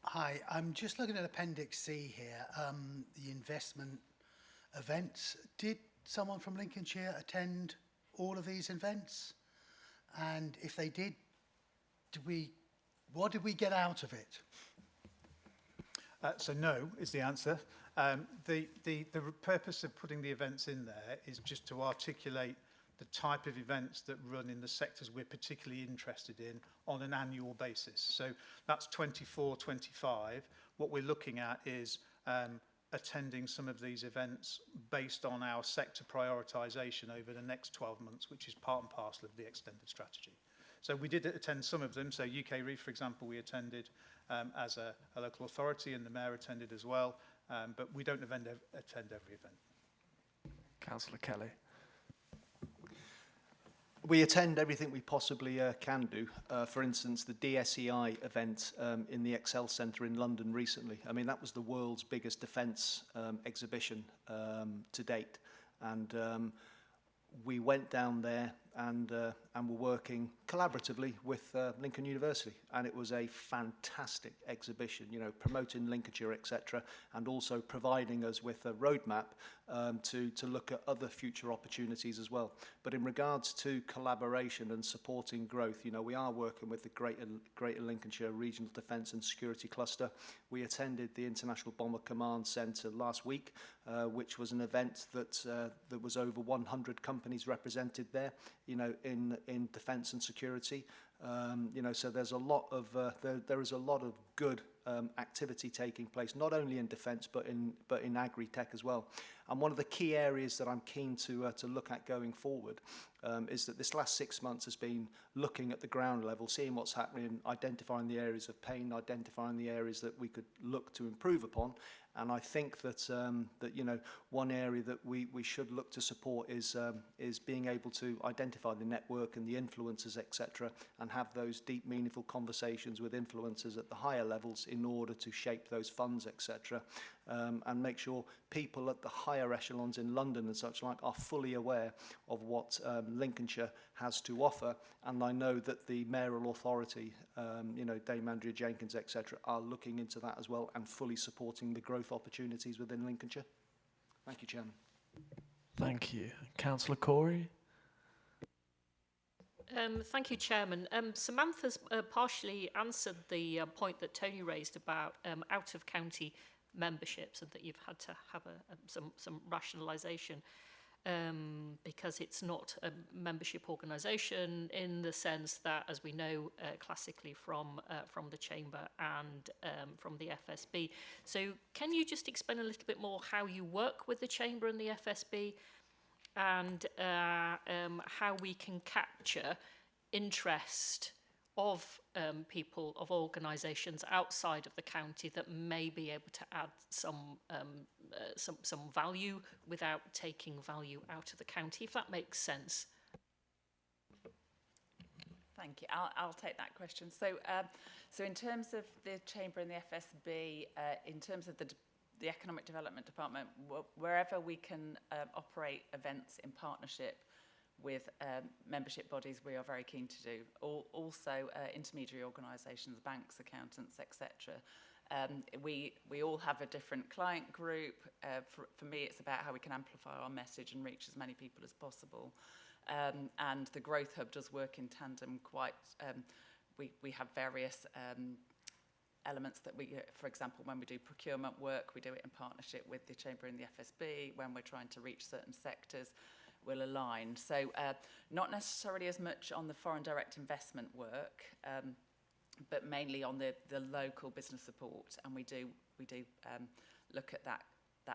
Hi, I'm just looking at Appendix C here, the investment events. Did someone from Lincolnshire attend all of these events? And if they did, what did we get out of it? So no is the answer. The purpose of putting the events in there is just to articulate the type of events that run in the sectors we're particularly interested in on an annual basis. So that's 24, 25. What we're looking at is attending some of these events based on our sector prioritisation over the next 12 months, which is part and parcel of the extended strategy. So we did attend some of them. So UK Reef, for example, we attended as a local authority, and the Mayor attended as well. But we don't attend every event. Councillor Kelly. We attend everything we possibly can do. For instance, the DSEI event in the Excel Centre in London recently. I mean, that was the world's biggest defence exhibition to date. And we went down there and were working collaboratively with Lincoln University, and it was a fantastic exhibition, you know, promoting Lincolnshire, etc., and also providing us with a roadmap to look at other future opportunities as well. But in regards to collaboration and supporting growth, you know, we are working with the Greater Lincolnshire Regional Defence and Security Cluster. We attended the International Bomber Command Centre last week, which was an event that was over 100 companies represented there, you know, in defence and security. You know, so there's a lot of there is a lot of good activity taking place, not only in defence but in agri-tech as well. And one of the key areas that I'm keen to look at going forward is that this last 6 months has been looking at the ground level, seeing what's happening, identifying the areas of pain, identifying the areas that we could look to improve upon. And I think that that, you know, one area that we should look to support is being able to identify the network and the influencers, etc., and have those deep, meaningful conversations with influencers at the higher levels in order to shape those funds, etc. and make sure people at the higher echelons in London and such like are fully aware of what Lincolnshire has to offer. And I know that the mayoral authority, you know, Dame Andrea Jenkins, etc., are looking into that as well and fully supporting the growth opportunities within Lincolnshire. Thank you, Chairman. Thank you. Councillor Corey? Thank you, Chairman. Samantha's partially answered the point that Tony raised about out-of-county memberships, and that you've had to have some rationalisation because it's not a membership organisation in the sense that, as we know classically from the Chamber and from the FSB. So can you just explain a little bit more how you work with the Chamber and the FSB, and how we can capture interest of people, of organisations outside of the county that may be able to add some value without taking value out of the county, if that makes sense. Thank you. I'll take that question. So, so in terms of the Chamber and the FSB, in terms of the Economic Development Department, wherever we can operate events in partnership with membership bodies, we are very keen to do. Also intermediary organisations, banks, accountants, etc. We all have a different client group. For me, it's about how we can amplify our message and reach as many people as possible. And the Growth Hub does work in tandem quite... we have various elements that we, for example, when we do procurement work, we do it in partnership with the Chamber and the FSB. When we're trying to reach certain sectors, we'll align. So not necessarily as much on the foreign direct investment work, but mainly on the local business support, and we do look at that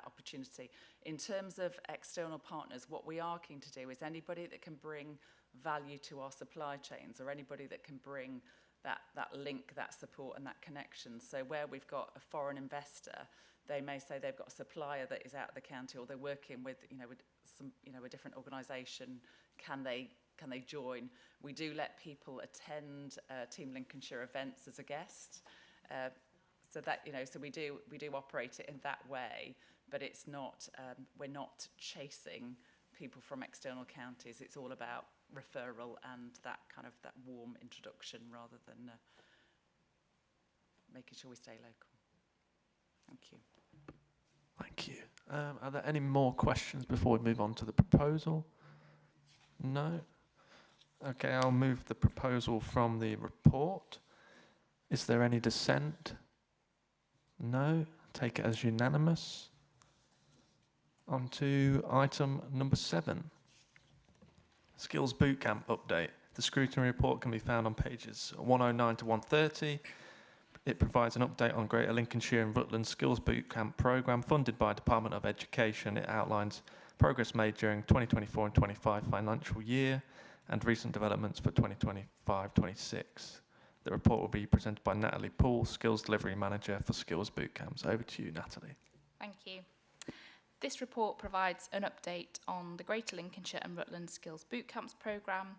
opportunity. In terms of external partners, what we are keen to do is anybody that can bring value to our supply chains, or anybody that can bring that link, that support and that connection. So where we've got a foreign investor, they may say they've got a supplier that is out of the county, or they're working with, with some, a different organisation. Can they join? We do let people attend Team Lincolnshire events as a guest. So that, so we do operate it in that way, but it's not, we're not chasing people from external counties. It's all about referral and that kind of that warm introduction rather than making sure we stay local. Thank you. Thank you. Are there any more questions before we move on to the proposal? No? Okay, I'll move the proposal from the report. Is there any dissent? No? Take it as unanimous. On to item number 7. Skills Bootcamp update. The Scrutiny report can be found on pages 109 to 130. It provides an update on Greater Lincolnshire and Rutland Skills Bootcamp programme funded by Department of Education. It outlines progress made during 2024 and 25 financial year and recent developments for 2025-26. The report will be presented by Natalie Poole, Skills Delivery Manager for Skills Bootcamps. Over to you, Natalie. Thank you. This report provides an update on the Greater Lincolnshire and Rutland Skills Bootcamps programme,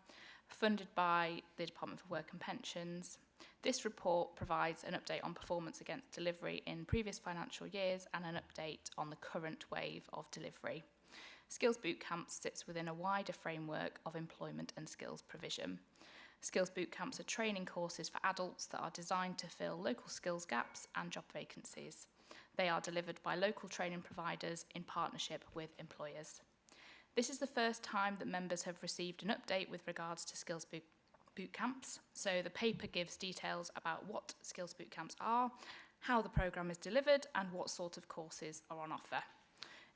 funded by the Department for Work and Pensions. This report provides an update on performance against delivery in previous financial years and an update on the current wave of delivery. Skills Bootcamps sits within a wider framework of employment and skills provision. Skills Bootcamps are training courses for adults that are designed to fill local skills gaps and job vacancies. They are delivered by local training providers in partnership with employers. This is the first time that members have received an update with regards to Skills Bootcamps. So the paper gives details about what Skills Bootcamps are, how the programme is delivered, and what sort of courses are on offer.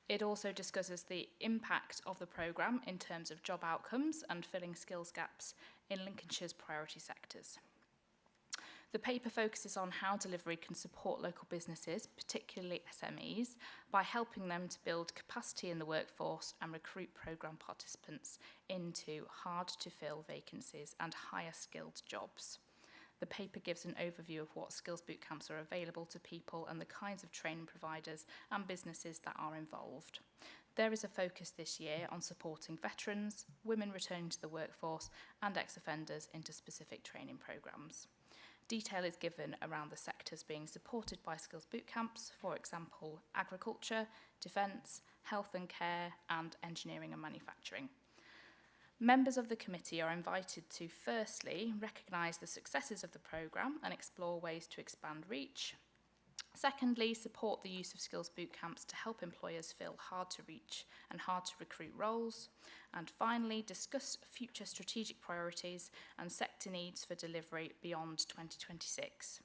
It also discusses the impact of the programme in terms of job outcomes and filling skills gaps in Lincolnshire's priority sectors. The paper focuses on how delivery can support local businesses, particularly SMEs, by helping them to build capacity in the workforce and recruit programme participants into hard-to-fill vacancies and higher-skilled jobs. The paper gives an overview of what skills bootcamps are available to people and the kinds of training providers and businesses that are involved. There is a focus this year on supporting veterans, women returning to the workforce, and ex-offenders into specific training programmes. Detail is given around the sectors being supported by skills bootcamps, for example, agriculture, defence, health and care, and engineering and manufacturing. Members of the committee are invited to firstly recognise the successes of the programme and explore ways to expand reach. Secondly, support the use of skills bootcamps to help employers fill hard to reach and hard to recruit roles. And finally, discuss future strategic priorities and sector needs for delivery beyond 2026.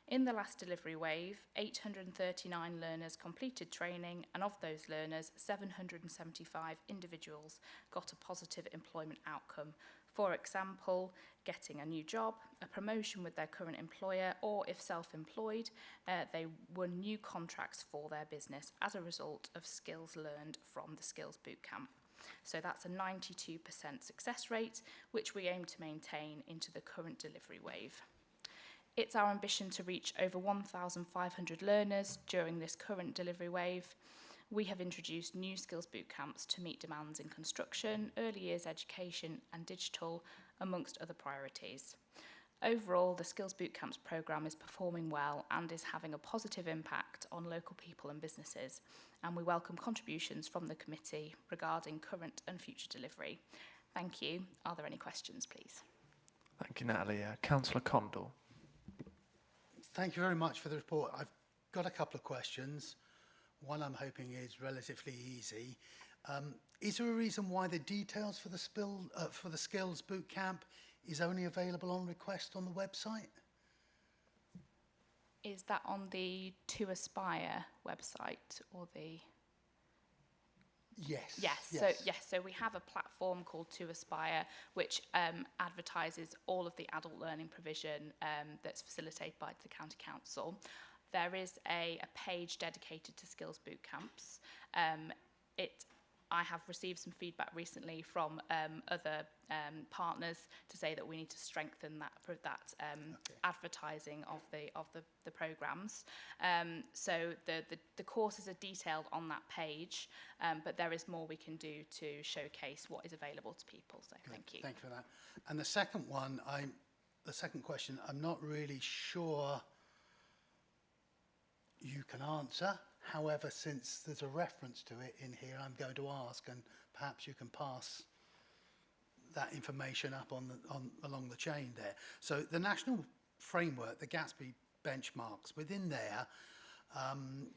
In the last delivery wave, 839 learners completed training, and of those learners, 775 individuals got a positive employment outcome. For example, getting a new job, a promotion with their current employer, or if self-employed, they won new contracts for their business as a result of skills learned from the Skills Bootcamp. So that's a 92% success rate, which we aim to maintain into the current delivery wave. It's our ambition to reach over 1,500 learners during this current delivery wave. We have introduced new skills bootcamps to meet demands in construction, early years education and digital, amongst other priorities. Overall, the Skills Bootcamps programme is performing well and is having a positive impact on local people and businesses, and we welcome contributions from the committee regarding current and future delivery. Thank you. Are there any questions, please? Thank you, Natalie. Councillor Condell. Thank you very much for the report. I've got a couple of questions. One I'm hoping is relatively easy. Is there a reason why the details for the Skills Bootcamp is only available on request on the website? Is that on the To Aspire website or the... Yes. So we have a platform called To Aspire, which advertises all of the adult learning provision that's facilitated by the County Council. There is a page dedicated to skills bootcamps. I have received some feedback recently from other partners to say that we need to strengthen that advertising of the programmes. So the courses are detailed on that page, but there is more we can do to showcase what is available to people. So thank you. Thank you for that. And the second one, the second question, I'm not really sure you can answer. However, since there's a reference to it in here, I'm going to ask, and perhaps you can pass that information up along the chain there. So the national framework, the Gatsby benchmarks, within there,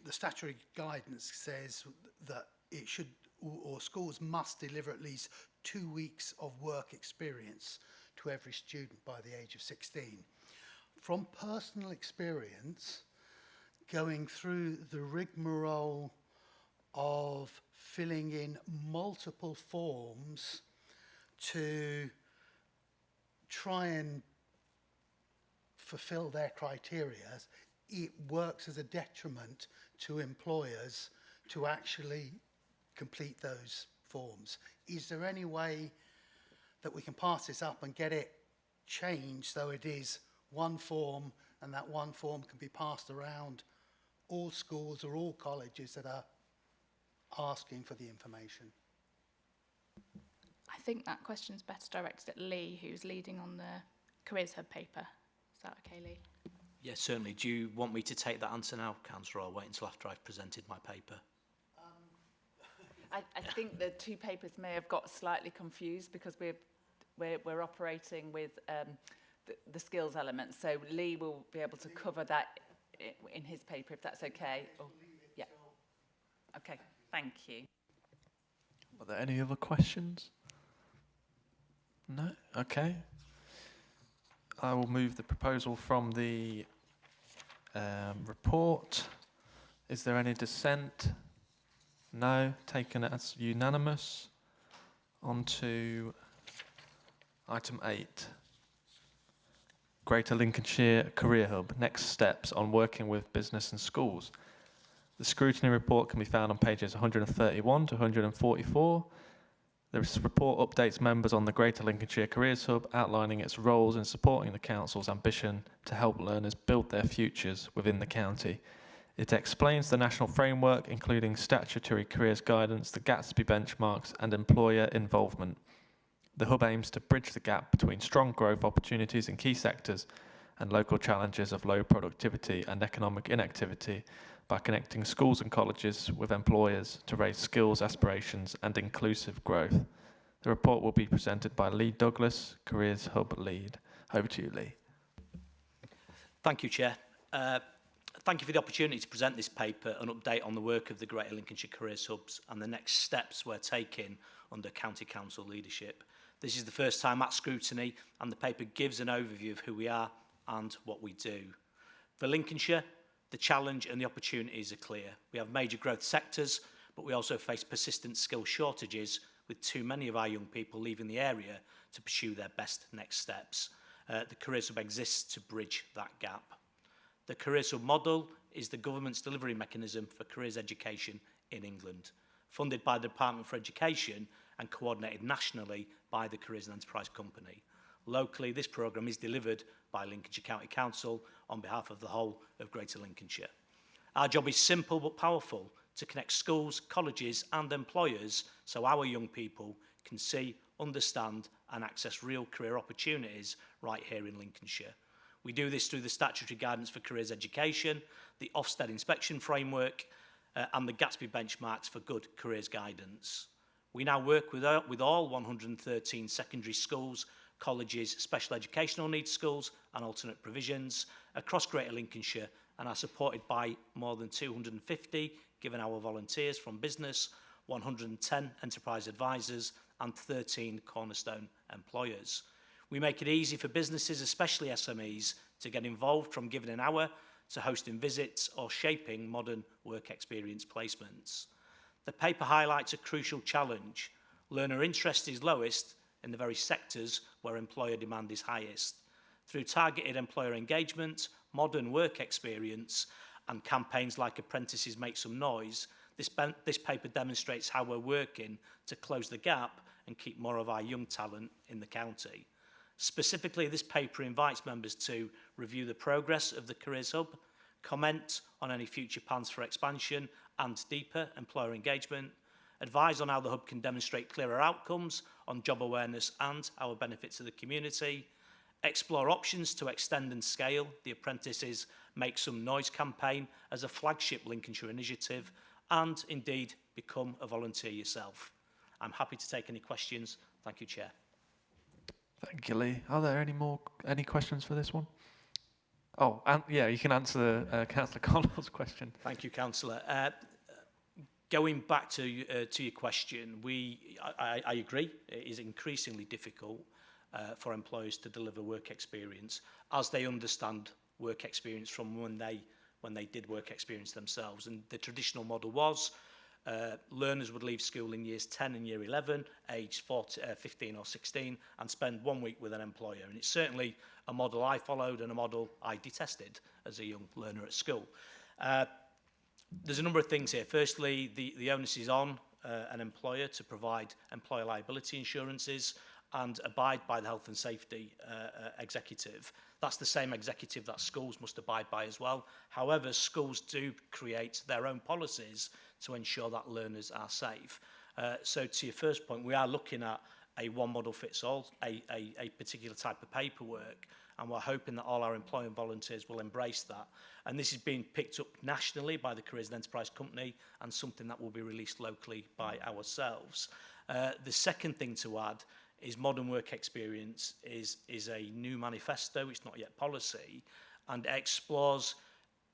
the statutory guidance says that it should, or schools must deliver at least 2 weeks of work experience to every student by the age of 16. From personal experience, going through the rigmarole of filling in multiple forms to try and fulfill their criteria, it works as a detriment to employers to actually complete those forms. Is there any way that we can pass this up and get it changed so it is one form, and that one form can be passed around all schools or all colleges that are asking for the information? I think that question's better directed at Lee, who's leading on the Careers Hub paper. Is that okay, Lee? Yes, certainly. Do you want me to take that answer now, Councillor, or wait until after I've presented my paper? I think the two papers may have got slightly confused because we're operating with the skills element. So Lee will be able to cover that in his paper, if that's okay. Or, yeah. Okay, thank you. Are there any other questions? No? Okay. I will move the proposal from the report. Is there any dissent? No. Taken as unanimous. On to item 8. Greater Lincolnshire Career Hub, next steps on working with business and schools. The Scrutiny report can be found on pages 131 to 144. This report updates members on the Greater Lincolnshire Careers Hub, outlining its roles in supporting the Council's ambition to help learners build their futures within the county. It explains the national framework, including statutory careers guidance, the Gatsby benchmarks, and employer involvement. The Hub aims to bridge the gap between strong growth opportunities in key sectors and local challenges of low productivity and economic inactivity by connecting schools and colleges with employers to raise skills, aspirations and inclusive growth. The report will be presented by Lee Douglas, Careers Hub Lead. Over to you, Lee. Thank you, Chair. Thank you for the opportunity to present this paper and update on the work of the Greater Lincolnshire Careers Hubs and the next steps we're taking under County Council leadership. This is the first time at Scrutiny, and the paper gives an overview of who we are and what we do. For Lincolnshire, the challenge and the opportunities are clear. We have major growth sectors, but we also face persistent skill shortages, with too many of our young people leaving the area to pursue their best next steps. The Careers Hub exists to bridge that gap. The Careers Hub model is the government's delivery mechanism for careers education in England, funded by the Department for Education and coordinated nationally by the Careers and Enterprise Company. Locally, this programme is delivered by Lincolnshire County Council on behalf of the whole of Greater Lincolnshire. Our job is simple but powerful: to connect schools, colleges and employers so our young people can see, understand and access real career opportunities right here in Lincolnshire. We do this through the statutory guidance for careers education, the Ofsted inspection framework and the Gatsby benchmarks for good careers guidance. We now work with all 113 secondary schools, colleges, special educational needs schools and alternate provisions across Greater Lincolnshire and are supported by more than 250 given our volunteers from business, 110 enterprise advisors and 13 cornerstone employers. We make it easy for businesses, especially SMEs, to get involved, from giving an hour to hosting visits or shaping modern work experience placements. The paper highlights a crucial challenge. Learner interest is lowest in the very sectors where employer demand is highest. Through targeted employer engagement, modern work experience and campaigns like Apprentices Make Some Noise, this paper demonstrates how we're working to close the gap and keep more of our young talent in the county. Specifically, this paper invites members to review the progress of the Careers Hub, comment on any future plans for expansion and deeper employer engagement, advise on how the Hub can demonstrate clearer outcomes on job awareness and our benefits to the community, explore options to extend and scale the Apprentices Make Some Noise campaign as a flagship Lincolnshire initiative, and indeed become a volunteer yourself. I'm happy to take any questions. Thank you, Chair. Thank you, Lee. Are there any questions for this one? Oh, and yeah, you can answer Councillor Connell's question. Thank you, Councillor. Going back to your question, I agree it is increasingly difficult for employers to deliver work experience as they understand work experience from when they did work experience themselves. And the traditional model was learners would leave school in years 10 and year 11, aged 15 or 16, and spend 1 week with an employer. And it's certainly a model I followed and a model I detested as a young learner at school. There's a number of things here. Firstly, the onus is on an employer to provide employer liability insurances and abide by the health and safety executive. That's the same executive that schools must abide by as well. However, schools do create their own policies to ensure that learners are safe. So to your first point, we are looking at a one model fits all, a particular type of paperwork, and we're hoping that all our employment volunteers will embrace that. And this is being picked up nationally by the Careers and Enterprise Company and something that will be released locally by ourselves. The second thing to add is modern work experience is a new manifesto, it's not yet policy, and explores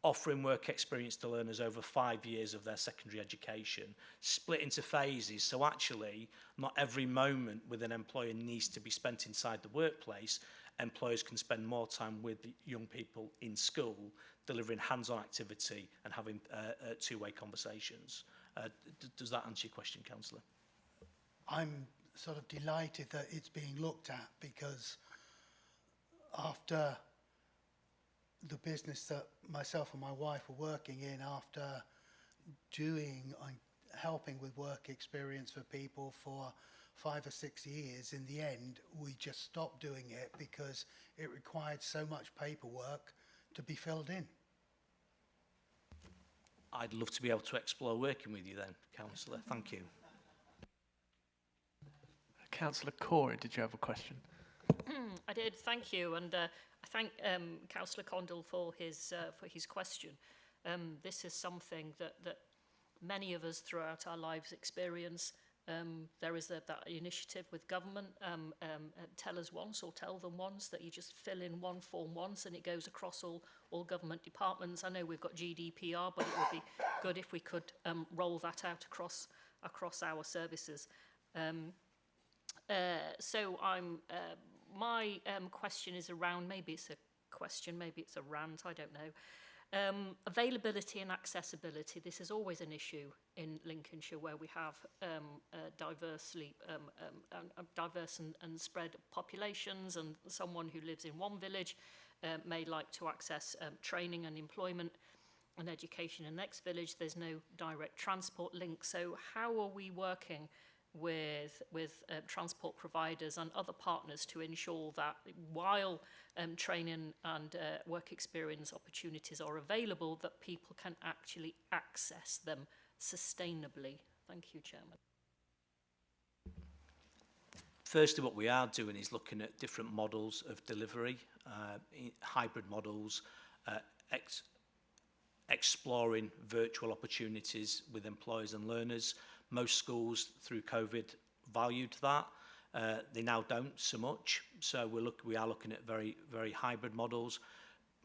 offering work experience to learners over 5 years of their secondary education, split into phases. So actually, not every moment with an employer needs to be spent inside the workplace. Employers can spend more time with the young people in school, delivering hands-on activity and having two-way conversations. Does that answer your question, Councillor? I'm sort of delighted that it's being looked at, because after the business that myself and my wife were working in, after doing and helping with work experience for people for 5 or 6 years, in the end we just stopped doing it because it required so much paperwork to be filled in. I'd love to be able to explore working with you then, Councillor. Thank you. Councillor Corey, did you have a question? I did, thank you. And I thank Councillor Condell for his question. This is something that many of us throughout our lives experience. There is that initiative with government, tell us once or tell them once, that you just fill in one form once and it goes across all government departments. I know we've got GDPR, but it would be good if we could roll that out across our services. So my question is around, maybe it's a question, maybe it's a rant, I don't know. Availability and accessibility. This is always an issue in Lincolnshire, where we have diverse and spread populations, and someone who lives in one village may like to access training and employment and education in the next village. There's no direct transport link. So how are we working with transport providers and other partners to ensure that while training and work experience opportunities are available, that people can actually access them sustainably? Thank you, Chairman. Firstly, what we are doing is looking at different models of delivery, hybrid models, exploring virtual opportunities with employers and learners. Most schools through COVID valued that. They now don't so much. So we are looking at very hybrid models.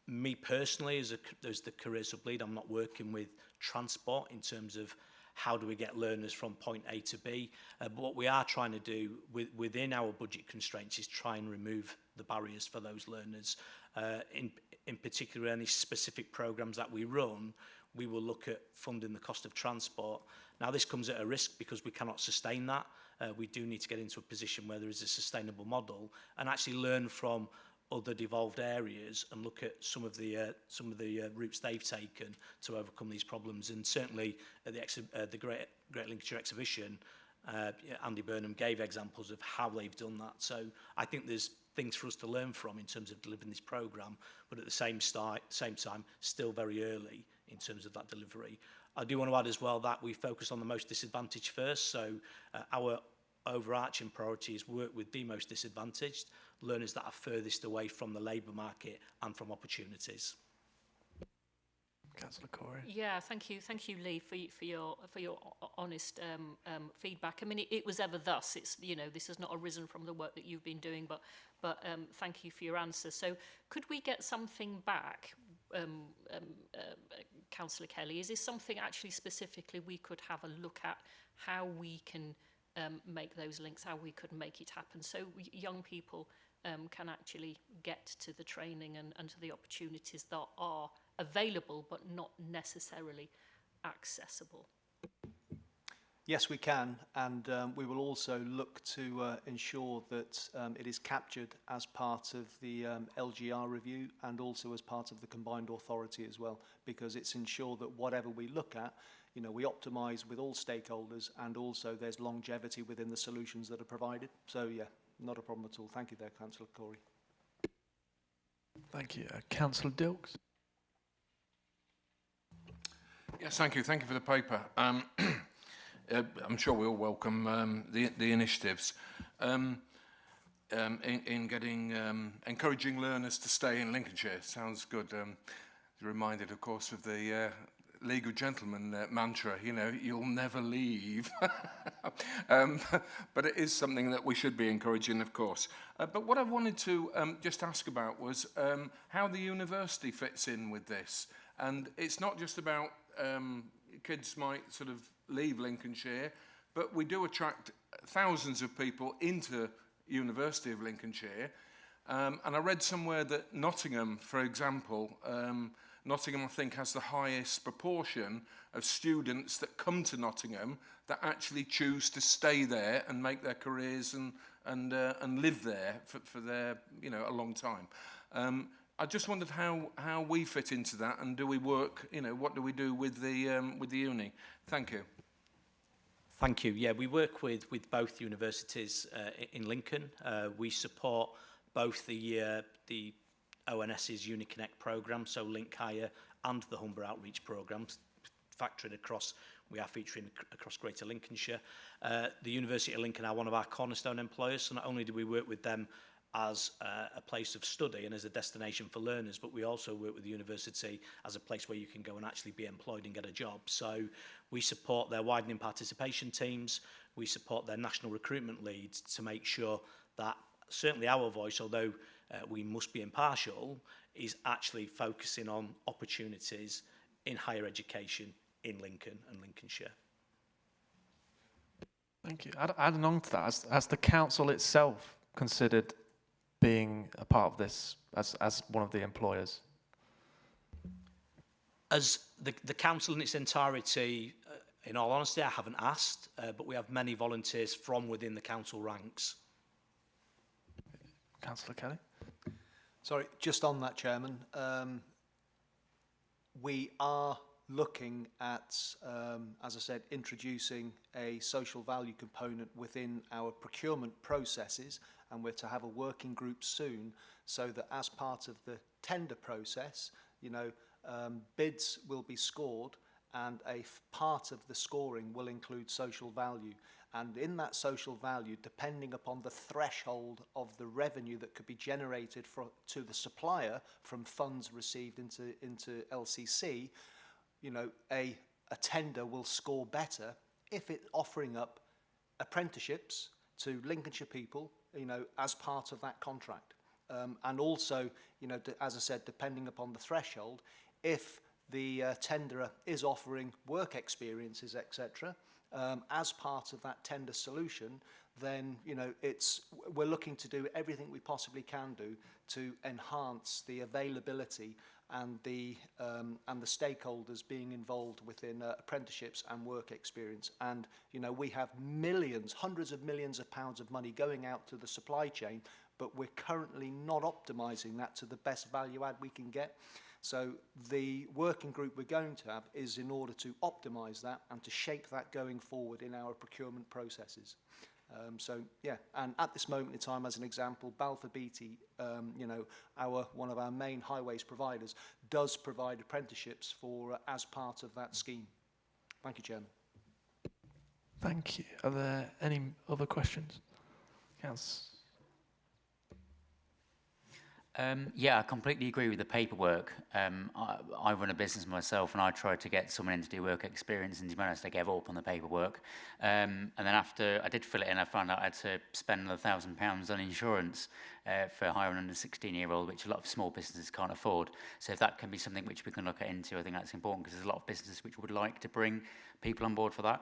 Me personally, as the career sub-lead, I'm not working with transport in terms of how do we get learners from point A to B. But what we are trying to do within our budget constraints is try and remove the barriers for those learners. In particular, any specific programs that we run, we will look at funding the cost of transport. Now, this comes at a risk because we cannot sustain that. We do need to get into a position where there is a sustainable model and actually learn from other devolved areas and look at some of the routes they've taken to overcome these problems. And certainly at the Great Lincolnshire Exhibition, Andy Burnham gave examples of how they've done that. So I think there's things for us to learn from in terms of delivering this programme, but at the same time, still very early in terms of that delivery. I do want to add as well that we focus on the most disadvantaged first. So our overarching priority is work with the most disadvantaged, learners that are furthest away from the labour market and from opportunities. Councillor Corey. Yeah, thank you, Lee, for your honest feedback. I mean, it was ever thus. It's, you know, this has not arisen from the work that you've been doing, but thank you for your answer. So, could we get something back, Councillor Kelly? Is this something actually specifically we could have a look at how we can make those links, how we could make it happen, so young people can actually get to the training and to the opportunities that are available but not necessarily accessible? Yes, we can, and we will also look to ensure that it is captured as part of the LGR review and also as part of the combined authority as well, because it's ensured that whatever we look at, you know, we optimise with all stakeholders, and also there's longevity within the solutions that are provided. So yeah, not a problem at all. Thank you there, Councillor Corey. Thank you. Councillor Dilks. Yes, thank you. Thank you for the paper. I'm sure we all welcome the initiatives in getting encouraging learners to stay in Lincolnshire. Sounds good. Reminded, of course, of the League of Gentlemen mantra. You know, you'll never leave. But it is something that we should be encouraging, of course. But what I wanted to just ask about was how the university fits in with this. And it's not just about kids might sort of leave Lincolnshire, but we do attract thousands of people into University of Lincolnshire. And I read somewhere that Nottingham, for example, Nottingham, I think, has the highest proportion of students that come to Nottingham that actually choose to stay there and make their careers and live there for their, you know, a long time. I just wondered how we fit into that, and do we work, you know, what do we do with the uni? Thank you. Thank you. Yeah, we work with both universities in Lincoln. We support both the ONS's UniConnect programme, so Link Higher, and the Humber Outreach programmes, we are featuring across Greater Lincolnshire. The University of Lincoln are one of our cornerstone employers, so not only do we work with them as a place of study and as a destination for learners, but we also work with the university as a place where you can go and actually be employed and get a job. So we support their widening participation teams, we support their national recruitment leads to make sure that certainly our voice, although we must be impartial, is actually focusing on opportunities in higher education in Lincoln and Lincolnshire. Thank you. Adding on to that, has the council itself considered being a part of this as one of the employers? As the council in its entirety, in all honesty, I haven't asked, but we have many volunteers from within the council ranks. Councillor Kelly? Sorry, just on that, Chairman, we are looking at, as I said, introducing a social value component within our procurement processes, and we're to have a working group soon, so that as part of the tender process, you know, bids will be scored, and a part of the scoring will include social value. And in that social value, depending upon the threshold of the revenue that could be generated to the supplier from funds received into LCC, you know, a tender will score better if it's offering up apprenticeships to Lincolnshire people, you know, as part of that contract. And also, you know, as I said, depending upon the threshold, if the tenderer is offering work experiences, etc., as part of that tender solution, then, you know, we're looking to do everything we possibly can do to enhance the availability and the stakeholders being involved within apprenticeships and work experience. And, you know, we have millions, hundreds of millions of pounds of money going out to the supply chain, but we're currently not optimising that to the best value add we can get. So the working group we're going to have is in order to optimise that and to shape that going forward in our procurement processes. So yeah, and at this moment in time, as an example, Balfour Beatty, you know, one of our main highways providers, does provide apprenticeships for as part of that scheme. Thank you, Chairman. Thank you. Are there any other questions? Yeah, I completely agree with the paperwork. I run a business myself, and I tried to get someone in to do work experience, and to be honest, I gave up on the paperwork. And then after I did fill it in, I found out I had to spend another £1,000 on insurance for hiring under 16-year-old, which a lot of small businesses can't afford. So if that can be something which we can look into, I think that's important, because there's a lot of businesses which would like to bring people on board for that.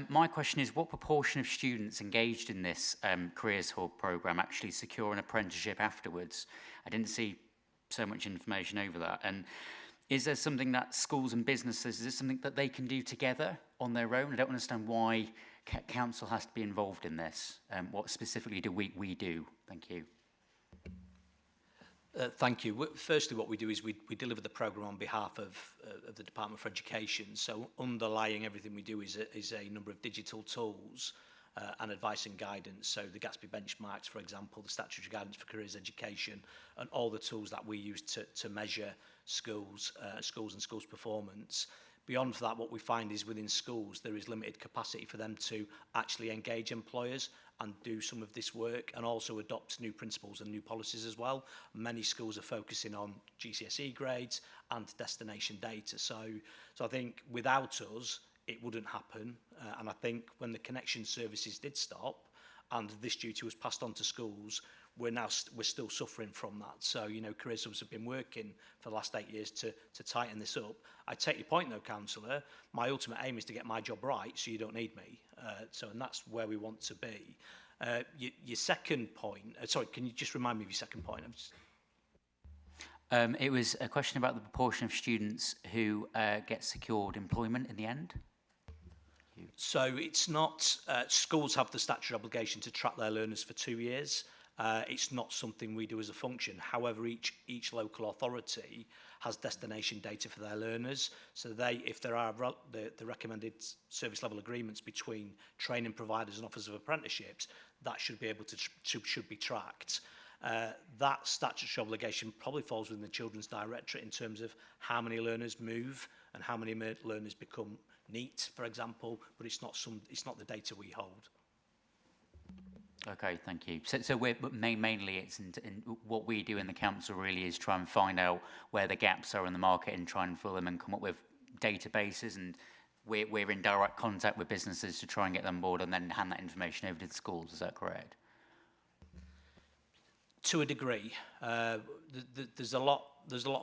My question is, what proportion of students engaged in this Careers Hub programme actually secure an apprenticeship afterwards? I didn't see so much information over that. And is there something that schools and businesses, is this something that they can do together on their own? I don't understand why council has to be involved in this. What specifically do we do? Thank you. Thank you. Firstly, what we do is we deliver the programme on behalf of the Department for Education. So underlying everything we do is a number of digital tools and advice and guidance. So the Gatsby benchmarks, for example, the statutory guidance for careers education, and all the tools that we use to measure schools and schools' performance. Beyond that, what we find is within schools, there is limited capacity for them to actually engage employers and do some of this work, and also adopt new principles and new policies as well. Many schools are focusing on GCSE grades and destination data. So I think without us, it wouldn't happen. And I think when the connection services did stop and this duty was passed on to schools, we're still suffering from that. So, you know, Careers Hubs have been working for the last 8 years to tighten this up. I take your point though, Councillor. My ultimate aim is to get my job right so you don't need me. And that's where we want to be. Your second point, sorry, can you just remind me of your second point? It was a question about the proportion of students who get secured employment in the end. So it's not, schools have the statutory obligation to track their learners for 2 years. It's not something we do as a function. However, each local authority has destination data for their learners. So if there are the recommended service level agreements between training providers and offers of apprenticeships, that should be able to should be tracked. That statutory obligation probably falls within the Children's Directorate in terms of how many learners move and how many learners become NEET, for example, but it's not the data we hold. Okay, thank you. So but mainly it's in what we do in the council really is try and find out where the gaps are in the market and try and fill them and come up with databases, and we're in direct contact with businesses to try and get them on board and then hand that information over to the schools. Is that correct? To a degree, there's a lot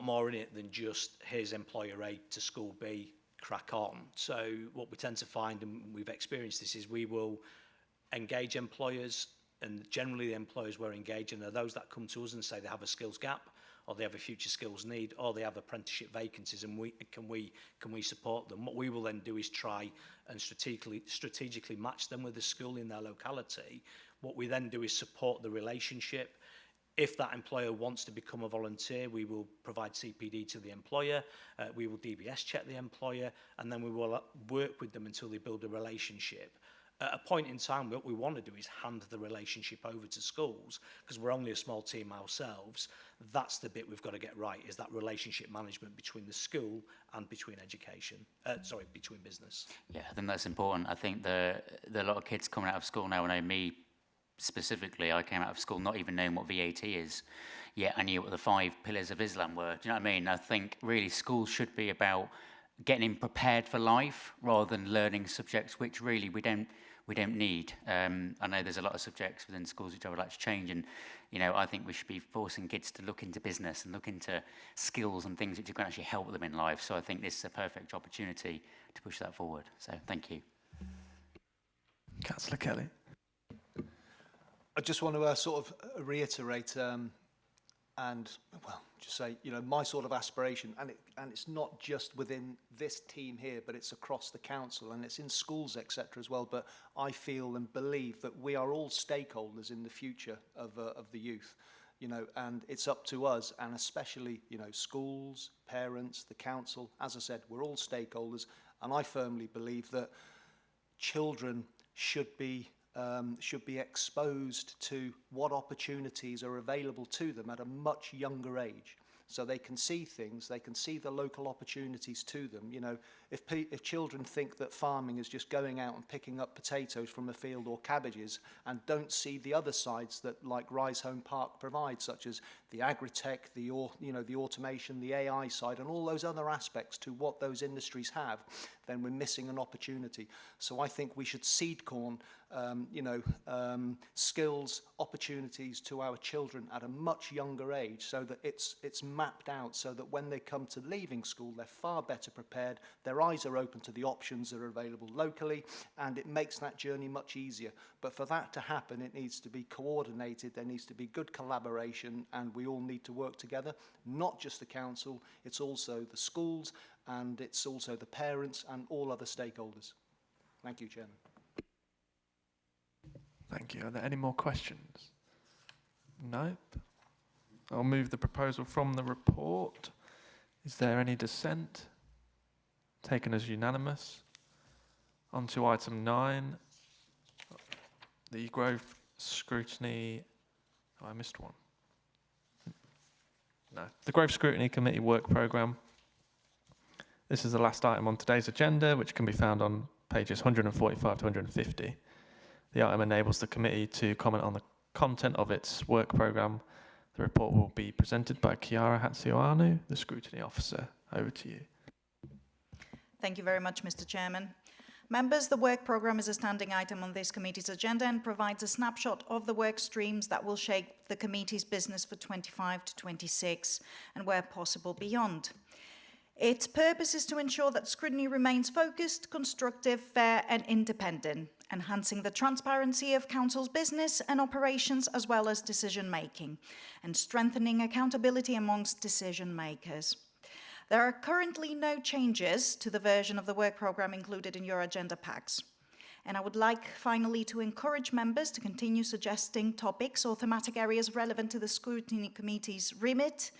more in it than just here's employer A to school B, crack on. So what we tend to find, and we've experienced this, is we will engage employers, and generally the employers we're engaging are those that come to us and say they have a skills gap, or they have a future skills need, or they have apprenticeship vacancies, and can we support them. What we will then do is try and strategically match them with the school in their locality. What we then do is support the relationship. If that employer wants to become a volunteer, we will provide CPD to the employer, we will DBS check the employer, and then we will work with them until they build a relationship. At a point in time, what we want to do is hand the relationship over to schools, because we're only a small team ourselves. That's the bit we've got to get right, is that relationship management between the school and between between business. Yeah, I think that's important. I think there are a lot of kids coming out of school now. I know me specifically, I came out of school not even knowing what VAT is, yet I knew what the 5 pillars of Islam were. Do you know what I mean? I think really schools should be about getting him prepared for life rather than learning subjects which really we don't need. I know there's a lot of subjects within schools which I would like to change, and I think we should be forcing kids to look into business and look into skills and things which are going to actually help them in life. So I think this is a perfect opportunity to push that forward. So thank you. Councillor Kelly. I just want to sort of reiterate just say, my sort of aspiration, and it's not just within this team here, but it's across the council and it's in schools, etc. as well. But I feel and believe that we are all stakeholders in the future of the youth, and it's up to us, and especially, schools, parents, the council. As I said, we're all stakeholders, and I firmly believe that children should be exposed to what opportunities are available to them at a much younger age, so they can see things, they can see the local opportunities to them. If children think that farming is just going out and picking up potatoes from a field or cabbages, and don't see the other sides that like Rise Home Park provides, such as the agri-tech, the automation, the AI side, and all those other aspects to what those industries have, then we're missing an opportunity. So I think we should seed corn skills, opportunities to our children at a much younger age, so that it's mapped out, so that when they come to leaving school, they're far better prepared, their eyes are open to the options that are available locally, and it makes that journey much easier. But for that to happen, it needs to be coordinated, there needs to be good collaboration, and we all need to work together, not just the council, it's also the schools, and it's also the parents and all other stakeholders. Thank you, Chairman. Thank you. Are there any more questions? No? I'll move the proposal from the report. Is there any dissent? Taken as unanimous. On to item 9. The growth scrutiny. Oh, I missed one. No. The Growth Scrutiny Committee Work Programme. This is the last item on today's agenda, which can be found on pages 145 to 150. The item enables the committee to comment on the content of its work programme. The report will be presented by Chiara Hatsioanu, the Scrutiny Officer. Over to you. Thank you very much, Mr. Chairman. Members, the work programme is a standing item on this committee's agenda and provides a snapshot of the work streams that will shape the committee's business for 25 to 26 and where possible beyond. Its purpose is to ensure that scrutiny remains focused, constructive, fair and independent, enhancing the transparency of Council's business and operations as well as decision making, and strengthening accountability amongst decision makers. There are currently no changes to the version of the work programme included in your agenda packs. And I would like finally to encourage members to continue suggesting topics or thematic areas relevant to the Scrutiny Committee's remit,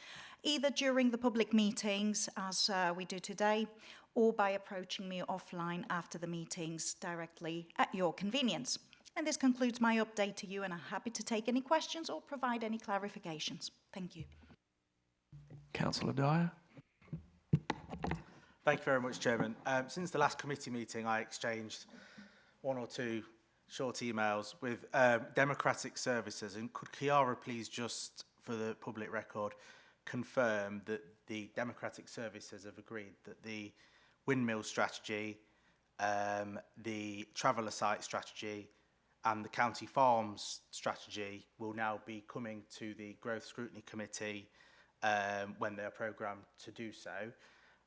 either during the public meetings, as we do today, or by approaching me offline after the meetings directly at your convenience. And this concludes my update to you, and I'm happy to take any questions or provide any clarifications. Thank you. Councillor Dyer. Thank you very much, Chairman. Since the last committee meeting, I exchanged one or two short emails with democratic services. And could Chiara please just, for the public record, confirm that the democratic services have agreed that the windmill strategy, the traveller site strategy and the county farms strategy will now be coming to the Growth Scrutiny Committee when they are programmed to do so.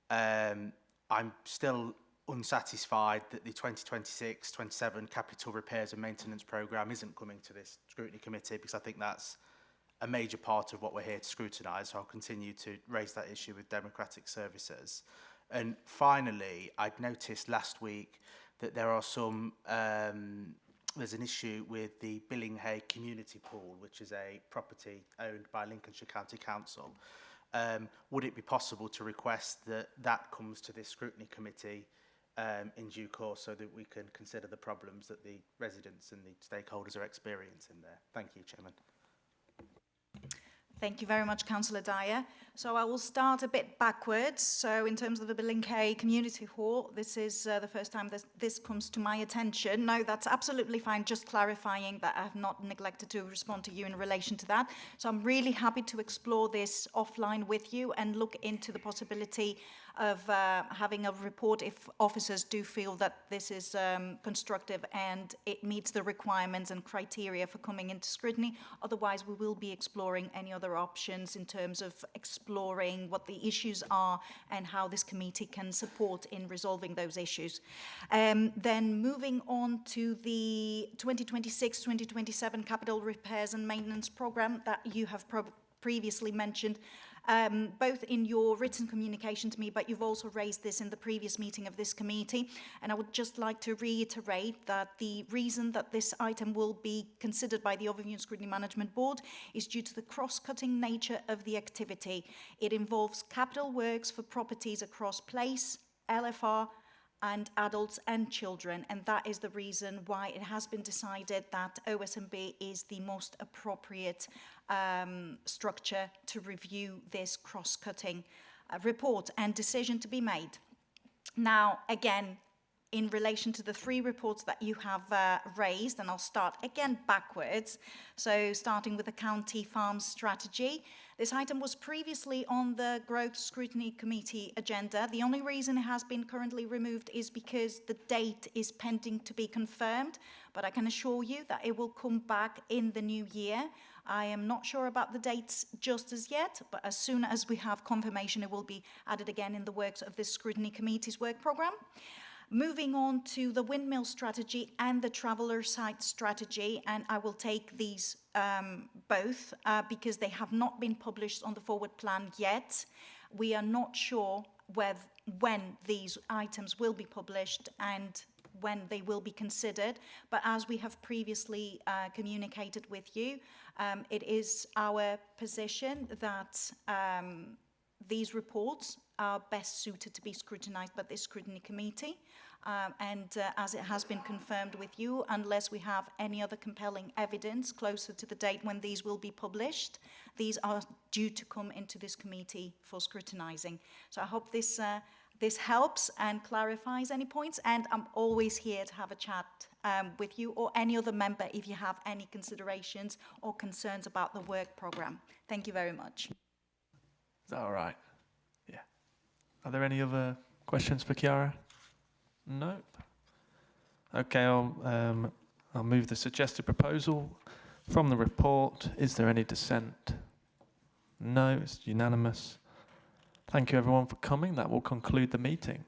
I'm still unsatisfied that the 2026-27 capital repairs and maintenance programme isn't coming to this scrutiny committee, because I think that's a major part of what we're here to scrutinise. So I'll continue to raise that issue with democratic services. And finally, I'd noticed last week that there are some there's an issue with the Billinghay Community Pool, which is a property owned by Lincolnshire County Council. Would it be possible to request that that comes to this scrutiny committee in due course, so that we can consider the problems that the residents and the stakeholders are experiencing there? Thank you, Chairman. Thank you very much, Councillor Dyer. So I will start a bit backwards. So in terms of the Billinghay Community Hall, this is the first time this comes to my attention. No, that's absolutely fine. Just clarifying that I have not neglected to respond to you in relation to that. So I'm really happy to explore this offline with you and look into the possibility of having a report if officers do feel that this is constructive and it meets the requirements and criteria for coming into scrutiny. Otherwise, we will be exploring any other options in terms of exploring what the issues are and how this committee can support in resolving those issues. Then moving on to the 2026-2027 capital repairs and maintenance programme that you have previously mentioned, both in your written communication to me, but you've also raised this in the previous meeting of this committee. And I would just like to reiterate that the reason that this item will be considered by the Overview and Scrutiny Management Board is due to the cross-cutting nature of the activity. It involves capital works for properties across place, LFR, and adults and children, and that is the reason why it has been decided that OSMB is the most appropriate structure to review this cross-cutting report and decision to be made. Now, again, in relation to the three reports that you have raised, and I'll start again backwards, so starting with the County Farms Strategy. This item was previously on the Growth Scrutiny Committee agenda. The only reason it has been currently removed is because the date is pending to be confirmed, but I can assure you that it will come back in the new year. I am not sure about the dates just as yet, but as soon as we have confirmation, it will be added again in the works of this Scrutiny Committee's work programme. Moving on to the windmill strategy and the traveller site strategy, and I will take these both because they have not been published on the forward plan yet. We are not sure when these items will be published and when they will be considered, but as we have previously communicated with you, it is our position that these reports are best suited to be scrutinised by this scrutiny committee. As it has been confirmed with you, unless we have any other compelling evidence closer to the date when these will be published, these are due to come into this committee for scrutinising. So I hope this helps and clarifies any points, and I'm always here to have a chat with you or any other member if you have any considerations or concerns about the work programme. Thank you very much. Is that all right? Yeah. Are there any other questions for Chiara? No. Okay, I'll move the suggested proposal from the report. Is there any dissent? No, it's unanimous. Thank you everyone for coming. That will conclude the meeting.